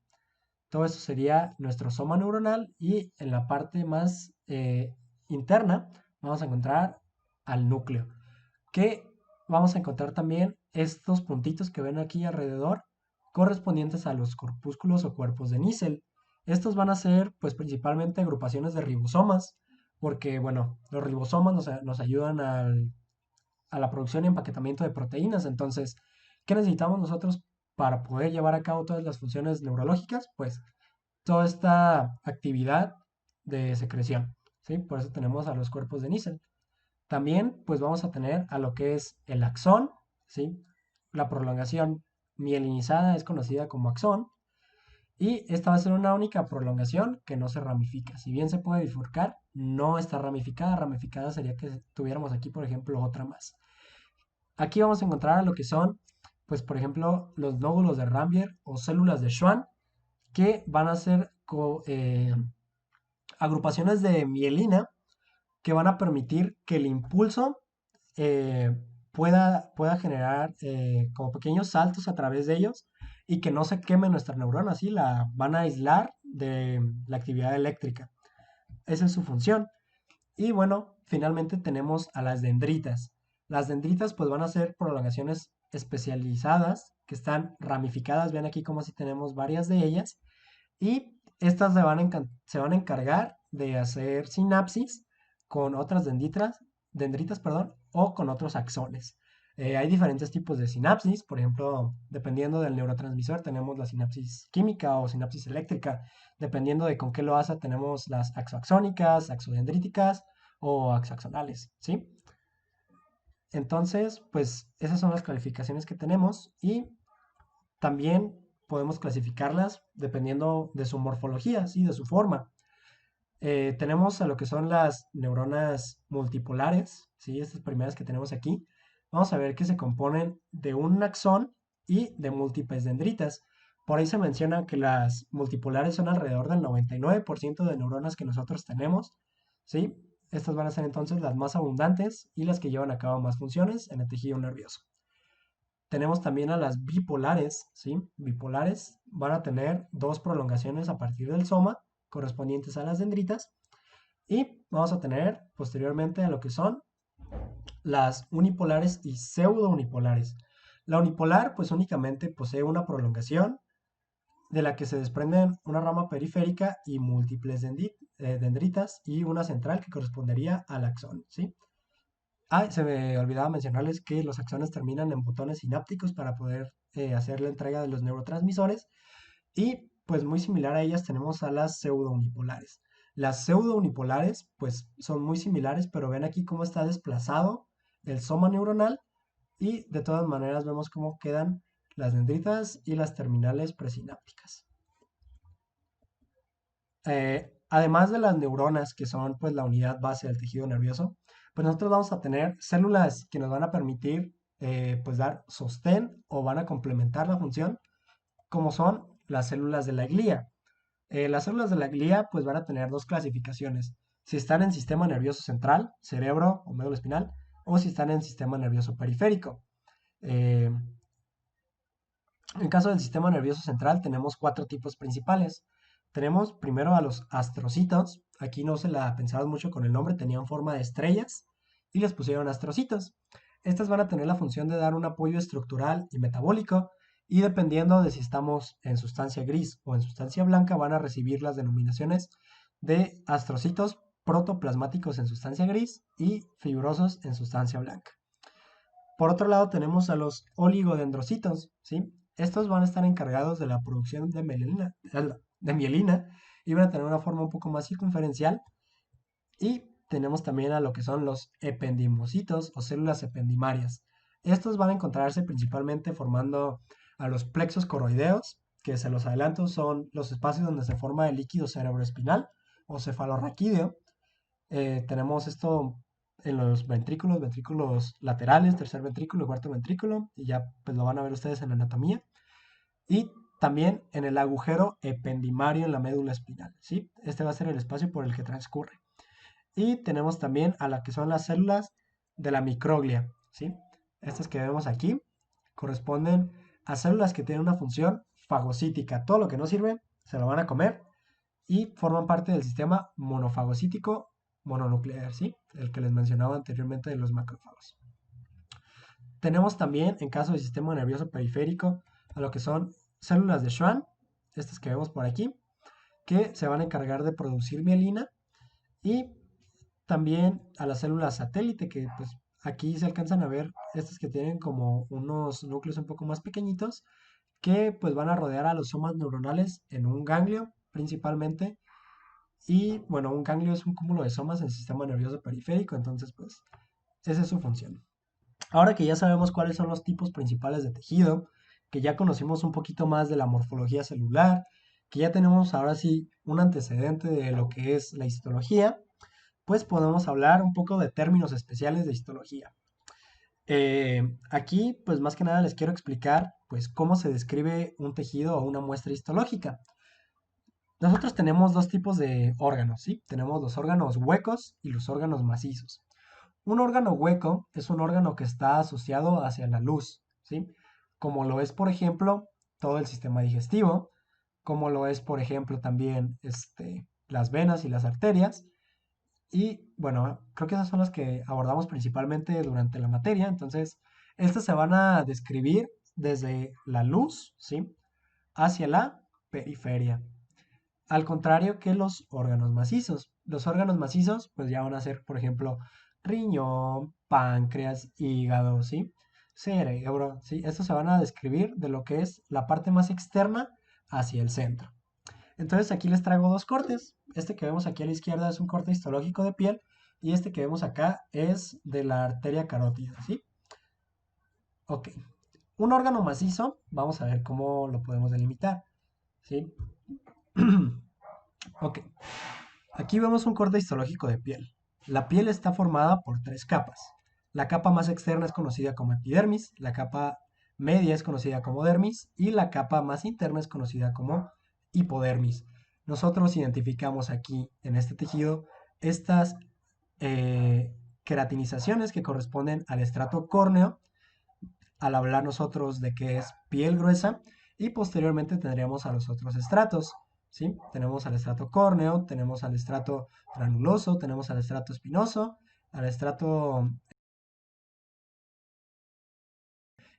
Todo eso sería nuestro soma neuronal y en la parte más interna vamos a encontrar al núcleo, que vamos a encontrar también estos puntitos que ven aquí alrededor correspondientes a los corpúsculos o cuerpos de Nissl. Estos van a ser pues principalmente agrupaciones de ribosomas, porque bueno, los ribosomas nos ayudan a la producción y empaquetamiento de proteínas. Entonces, ¿qué necesitamos nosotros para poder llevar a cabo todas las funciones neurológicas? Pues toda esta actividad de secreción, ¿sí? Por eso tenemos a los cuerpos de Nissl. También, pues vamos a tener a lo que es el axón, ¿sí? La prolongación mielinizada es conocida como axón, y esta va a ser una única prolongación que no se ramifica. Si bien se puede bifurcar, no está ramificada. Ramificada sería que tuviéramos aquí, por ejemplo, otra más. Aquí vamos a encontrar lo que son, pues por ejemplo, los nódulos de Rambier o células de Schwann, que van a ser agrupaciones de mielina que van a permitir que el impulso eh, pueda generar como pequeños saltos a través de ellos y que no se queme nuestra neurona, así la van a aislar de la actividad eléctrica. Esa es su función. Y bueno, finalmente tenemos a las dendritas. Las dendritas pues van a ser prolongaciones especializadas que están ramificadas. Ven aquí como si tenemos varias de ellas. Y estas se van a encargar de hacer sinapsis con otras dendritas, perdón, o con otros axones. Hay diferentes tipos de sinapsis, por ejemplo, dependiendo del neurotransmisor, tenemos la sinapsis química o sinapsis eléctrica. Dependiendo de con qué lo hace, tenemos las axoaxónicas, axodendríticas o axoaxonales, ¿sí? Entonces, pues esas son las clasificaciones que tenemos y también podemos clasificarlas dependiendo de su morfología, ¿sí? De su forma. Tenemos a lo que son las neuronas multipolares, ¿sí? Estas primeras que tenemos aquí. Vamos a ver que se componen de un axón y de múltiples dendritas. Por ahí se menciona que las multipolares son alrededor del 99% de neuronas que nosotros tenemos, ¿sí? Estas van a ser entonces las más abundantes y las que llevan a cabo más funciones en el tejido nervioso. Tenemos también a las bipolares, ¿sí? Bipolares van a tener dos prolongaciones a partir del soma correspondientes a las dendritas y vamos a tener posteriormente a lo que son las unipolares y pseudounipolares. La unipolar pues únicamente posee una prolongación de la que se desprenden una rama periférica y múltiples dendritas y una central que correspondería al axón, ¿sí? Ah, se me olvidaba mencionarles que los axones terminan en botones sinápticos para poder hacer la entrega de los neurotransmisores y pues muy similar a ellas tenemos a las pseudounipolares. Las pseudounipolares pues son muy similares, pero ven aquí cómo está desplazado el soma neuronal y de todas maneras vemos cómo quedan las dendritas y las terminales presinápticas. Además de las neuronas, que son pues la unidad base del tejido nervioso, pues nosotros vamos a tener células que nos van a permitir pues dar sostén o van a complementar la función, como son las células de la glía. Las células de la glía pues van a tener dos clasificaciones, si están en sistema nervioso central, cerebro o médula espinal, o si están en sistema nervioso periférico. Eh, en caso del sistema nervioso central tenemos cuatro tipos principales. Tenemos primero a los astrocitos. Aquí no se la pensaban mucho con el nombre, tenían forma de estrellas y les pusieron astrocitos. Estas van a tener la función de dar un apoyo estructural y metabólico y dependiendo de si estamos en sustancia gris o en sustancia blanca, van a recibir las denominaciones de astrocitos protoplasmáticos en sustancia gris y fibrosos en sustancia blanca. Por otro lado, tenemos a los oligodendrocitos, ¿sí? Estos van a estar encargados de la producción de mielina y van a tener una forma un poco más circunferencial. Y tenemos también a lo que son los ependimocitos o células ependimarias. Estos van a encontrarse principalmente formando a los plexos coroideos, que se los adelanto son los espacios donde se forma el líquido cerebroespinal o cefalorraquídeo. Tenemos esto en los ventrículos laterales, tercer ventrículo y cuarto ventrículo, y ya pues lo van a ver ustedes en la anatomía. Y también en el agujero ependimario en la médula espinal, ¿sí? Este va a ser el espacio por el que transcurre. Y tenemos también a las que son las células de la microglia, ¿sí? Estas que vemos aquí corresponden a células que tienen una función fagocítica. Todo lo que no sirve se lo van a comer y forman parte del sistema monofagocítico mononuclear, ¿sí? El que les mencionaba anteriormente de los macrófagos. Tenemos también, en caso del sistema nervioso periférico, a lo que son células de Schwann, estas que vemos por aquí, que se van a encargar de producir mielina, y también a las células satélite, que pues aquí se alcanzan a ver estas que tienen como unos núcleos un poco más pequeñitos, que pues van a rodear a los somas neuronales en un ganglio principalmente. Y bueno, un ganglio es un cúmulo de somas en el sistema nervioso periférico, entonces pues esa es su función. Ahora que ya sabemos cuáles son los tipos principales de tejido, que ya conocimos un poquito más de la morfología celular, que ya tenemos ahora sí un antecedente de lo que es la histología, pues podemos hablar un poco de términos especiales de histología. Aquí, pues más que nada les quiero explicar, pues cómo se describe un tejido o una muestra histológica. Nosotros tenemos dos tipos de órganos, ¿sí? Tenemos los órganos huecos y los órganos macizos. Un órgano hueco es un órgano que está asociado hacia la luz, ¿sí? Como lo es, por ejemplo, todo el sistema digestivo, como lo es, por ejemplo, también las venas y las arterias. Y bueno, creo que esas son las que abordamos principalmente durante la materia. Entonces, estas se van a describir desde la luz, ¿sí? Hacia la periferia. Al contrario que los órganos macizos. Los órganos macizos, pues ya van a ser, por ejemplo, riñón, páncreas, hígado, ¿sí? Cerebro, ¿sí? Estos se van a describir de lo que es la parte más externa hacia el centro. Entonces aquí les traigo dos cortes. Este que vemos aquí a la izquierda es un corte histológico de piel y este que vemos acá es de la arteria carótida, ¿sí? Ok. Un órgano macizo, vamos a ver cómo lo podemos delimitar, ¿sí? Ok. Aquí vemos un corte histológico de piel. La piel está formada por tres capas. La capa más externa es conocida como epidermis, la capa media es conocida como dermis y la capa más interna es conocida como hipodermis. Nosotros identificamos aquí en este tejido estas queratinizaciones que corresponden al estrato córneo al hablar nosotros de que es piel gruesa y posteriormente tendríamos a los otros estratos. ¿Sí? Tenemos al estrato córneo, tenemos al estrato granuloso, tenemos al estrato espinoso, al estrato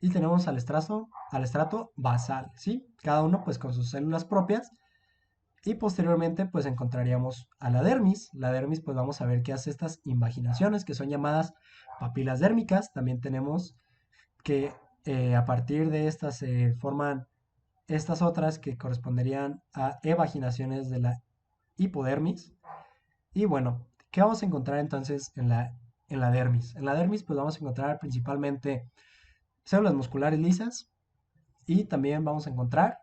y tenemos al estrato basal, ¿sí? Cada uno pues con sus células propias y posteriormente pues encontraríamos a la dermis. La dermis pues vamos a ver que hace estas invaginaciones que son llamadas papilas dérmicas. También tenemos que a partir de estas se forman estas otras que corresponderían a evaginaciones de la hipodermis. Y bueno, ¿qué vamos a encontrar entonces en la dermis? En la dermis pues vamos a encontrar principalmente células musculares lisas y también vamos a encontrar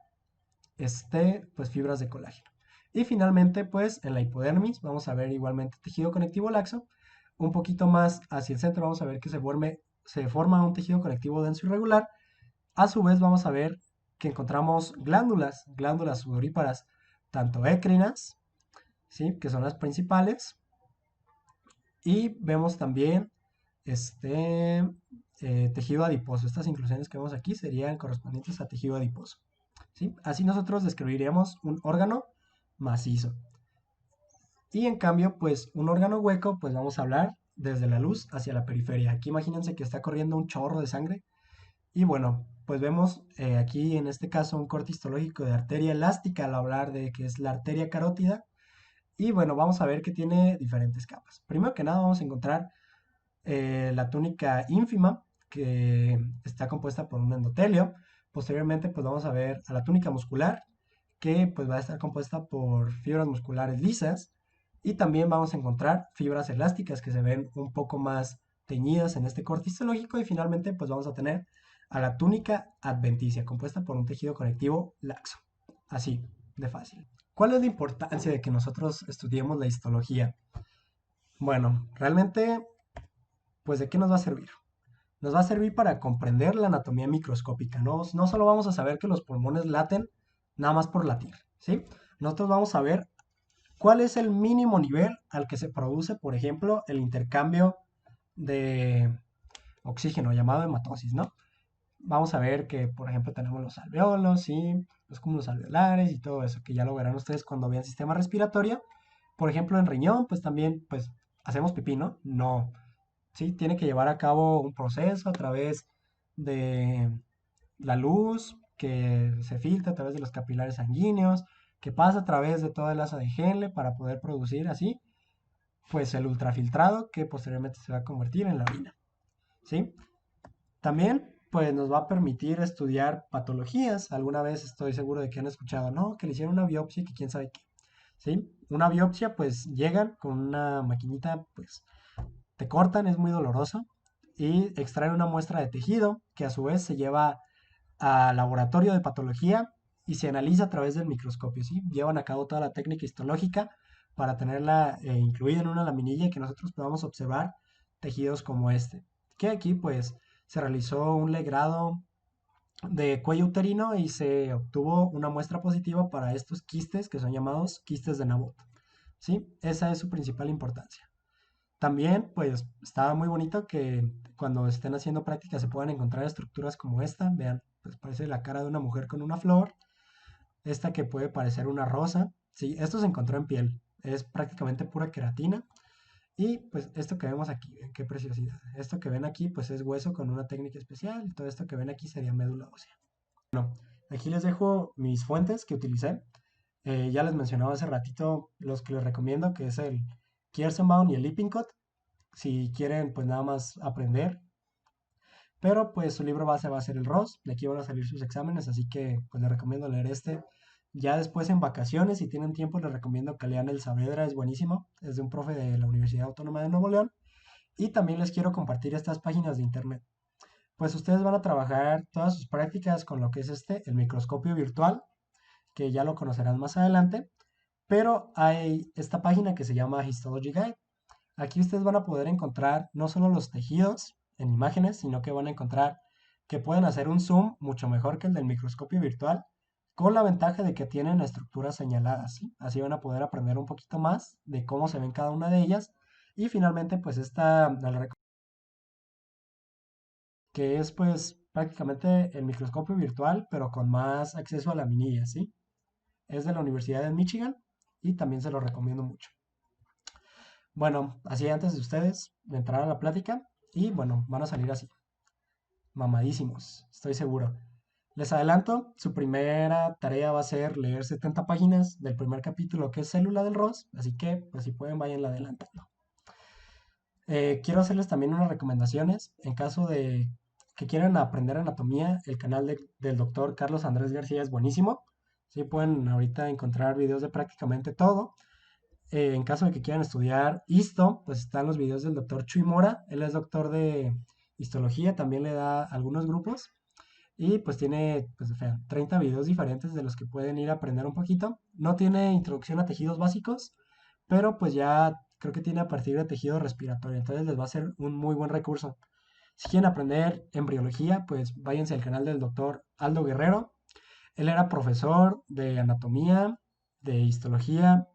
pues fibras de colágeno. Y finalmente pues en la hipodermis vamos a ver igualmente tejido conectivo laxo. Un poquito más hacia el centro vamos a ver que se forma un tejido conectivo denso y regular. A su vez vamos a ver que encontramos glándulas sudoríparas, tanto écrinas, ¿sí? Que son las principales, y vemos también este tejido adiposo. Estas inclusiones que vemos aquí serían correspondientes a tejido adiposo, ¿sí? Así nosotros describiríamos un órgano macizo. Y en cambio, pues un órgano hueco, pues vamos a hablar desde la luz hacia la periferia. Aquí imagínense que está corriendo un chorro de sangre y bueno, pues vemos aquí en este caso un corte histológico de arteria elástica al hablar de que es la arteria carótida. Y bueno, vamos a ver que tiene diferentes capas. Primero que nada vamos a encontrar la túnica ínfima, que está compuesta por un endotelio. Posteriormente, pues vamos a ver a la túnica muscular, que pues va a estar compuesta por fibras musculares lisas. Y también vamos a encontrar fibras elásticas que se ven un poco más teñidas en este corte histológico. Y finalmente, pues vamos a tener a la túnica adventicia, compuesta por un tejido conectivo laxo. Así de fácil. ¿Cuál es la importancia de que nosotros estudiemos la histología? Bueno, realmente, pues ¿de qué nos va a servir? Nos va a servir para comprender la anatomía microscópica. No solo vamos a saber que los pulmones laten nada más por latir, ¿sí? Nosotros vamos a ver cuál es el mínimo nivel al que se produce, por ejemplo, el intercambio de oxígeno, llamado hematosis, ¿no? Vamos a ver que, por ejemplo, tenemos los alveolos, ¿sí? Los cúmulos alveolares y todo eso, que ya lo verán ustedes cuando vean sistema respiratorio. Por ejemplo, en riñón, pues también, pues, hacemos pipí, ¿no? No, ¿sí? Tiene que llevar a cabo un proceso a través de la luz que se filtra a través de los capilares sanguíneos, que pasa a través de toda el asa de Henle para poder producir así, pues el ultrafiltrado que posteriormente se va a convertir en la orina, ¿sí? También, pues nos va a permitir estudiar patologías. Alguna vez estoy seguro de que han escuchado, no, que le hicieron una biopsia y que quién sabe qué, ¿sí? Una biopsia, pues llegan con una maquinita, pues te cortan, es muy doloroso, y extraen una muestra de tejido que a su vez se lleva al laboratorio de patología y se analiza a través del microscopio, ¿sí? Llevan a cabo toda la técnica histológica para tenerla incluida en una laminilla y que nosotros podamos observar tejidos como este. Que aquí pues se realizó un legrado de cuello uterino y se obtuvo una muestra positiva para estos quistes que son llamados quistes de Nabot, ¿sí? Esa es su principal importancia. También, pues, estaba muy bonito que cuando estén haciendo prácticas se puedan encontrar estructuras como esta. Vean, pues parece la cara de una mujer con una flor. Esta que puede parecer una rosa. Sí, esto se encontró en piel. Es prácticamente pura queratina. Y pues esto que vemos aquí, vean qué preciosidad. Esto que ven aquí, pues es hueso con una técnica especial. Todo esto que ven aquí sería médula ósea. Bueno, aquí les dejo mis fuentes que utilicé. Ya les mencionaba hace ratito los que les recomiendo, que es el Kiersonbaum y el Lippincott si quieren pues nada más aprender. Pero pues su libro base va a ser el Ross, de aquí van a salir sus exámenes, así que pues les recomiendo leer este. Ya después en vacaciones, si tienen tiempo, les recomiendo que lean el Saavedra, es buenísimo, es de un profe de la Universidad Autónoma de Nuevo León. Y también les quiero compartir estas páginas de internet. Pues ustedes van a trabajar todas sus prácticas con lo que es el microscopio virtual, que ya lo conocerán más adelante. Pero hay esta página que se llama Histology Guide. Aquí ustedes van a poder encontrar no solo los tejidos en imágenes, sino que van a encontrar que pueden hacer un zoom mucho mejor que el del microscopio virtual, con la ventaja de que tienen estructuras señaladas, ¿sí? Así van a poder aprender un poquito más de cómo se ven cada una de ellas. Y finalmente, pues que es pues prácticamente el microscopio virtual, pero con más acceso a la minilla, ¿sí? Es de la Universidad de Michigan y también se lo recomiendo mucho. Bueno, así antes de ustedes de entrar a la plática y bueno, van a salir así, mamadísimos, estoy seguro. Les adelanto, su primera tarea va a ser leer 70 páginas del primer capítulo que es Célula del Ross, así que pues si pueden vayan adelantando. Quiero hacerles también unas recomendaciones en caso de que quieran aprender anatomía, el canal del doctor Carlos Andrés García es buenísimo. Sí, pueden ahorita encontrar videos de prácticamente todo. En caso de que quieran estudiar histo, pues están los videos del doctor Chuy Mora. Él es doctor de histología, también le da algunos grupos. Y pues tiene pues, 30 videos diferentes de los que pueden ir a aprender un poquito. No tiene introducción a tejidos básicos, pero pues ya creo que tiene a partir de tejido respiratorio. Entonces les va a ser un muy buen recurso. Si quieren aprender embriología, pues váyanse al canal del doctor Aldo Guerrero. Él era profesor de anatomía, de histología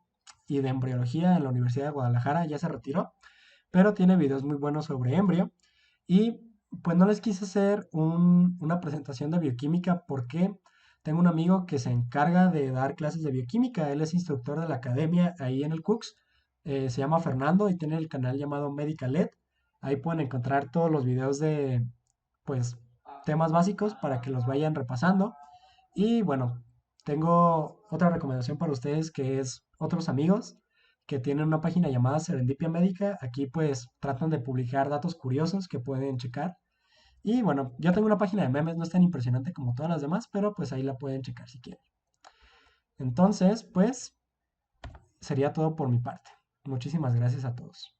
y de embriología en la Universidad de Guadalajara, ya se retiró, pero tiene videos muy buenos sobre embrio. Y pues no les quise hacer una presentación de bioquímica porque tengo un amigo que se encarga de dar clases de bioquímica, él es instructor de la academia ahí en el Cooks, se llama Fernando y tiene el canal llamado Medical Ed. Ahí pueden encontrar todos los videos de, pues, temas básicos para que los vayan repasando. Y bueno, tengo otra recomendación para ustedes que es otros amigos que tienen una página llamada Serendipia Médica. Aquí pues tratan de publicar datos curiosos que pueden checar. Y bueno, yo tengo una página de memes, no es tan impresionante como todas las demás, pero pues ahí la pueden checar si quieren. Entonces, pues sería todo por mi parte. Muchísimas gracias a todos.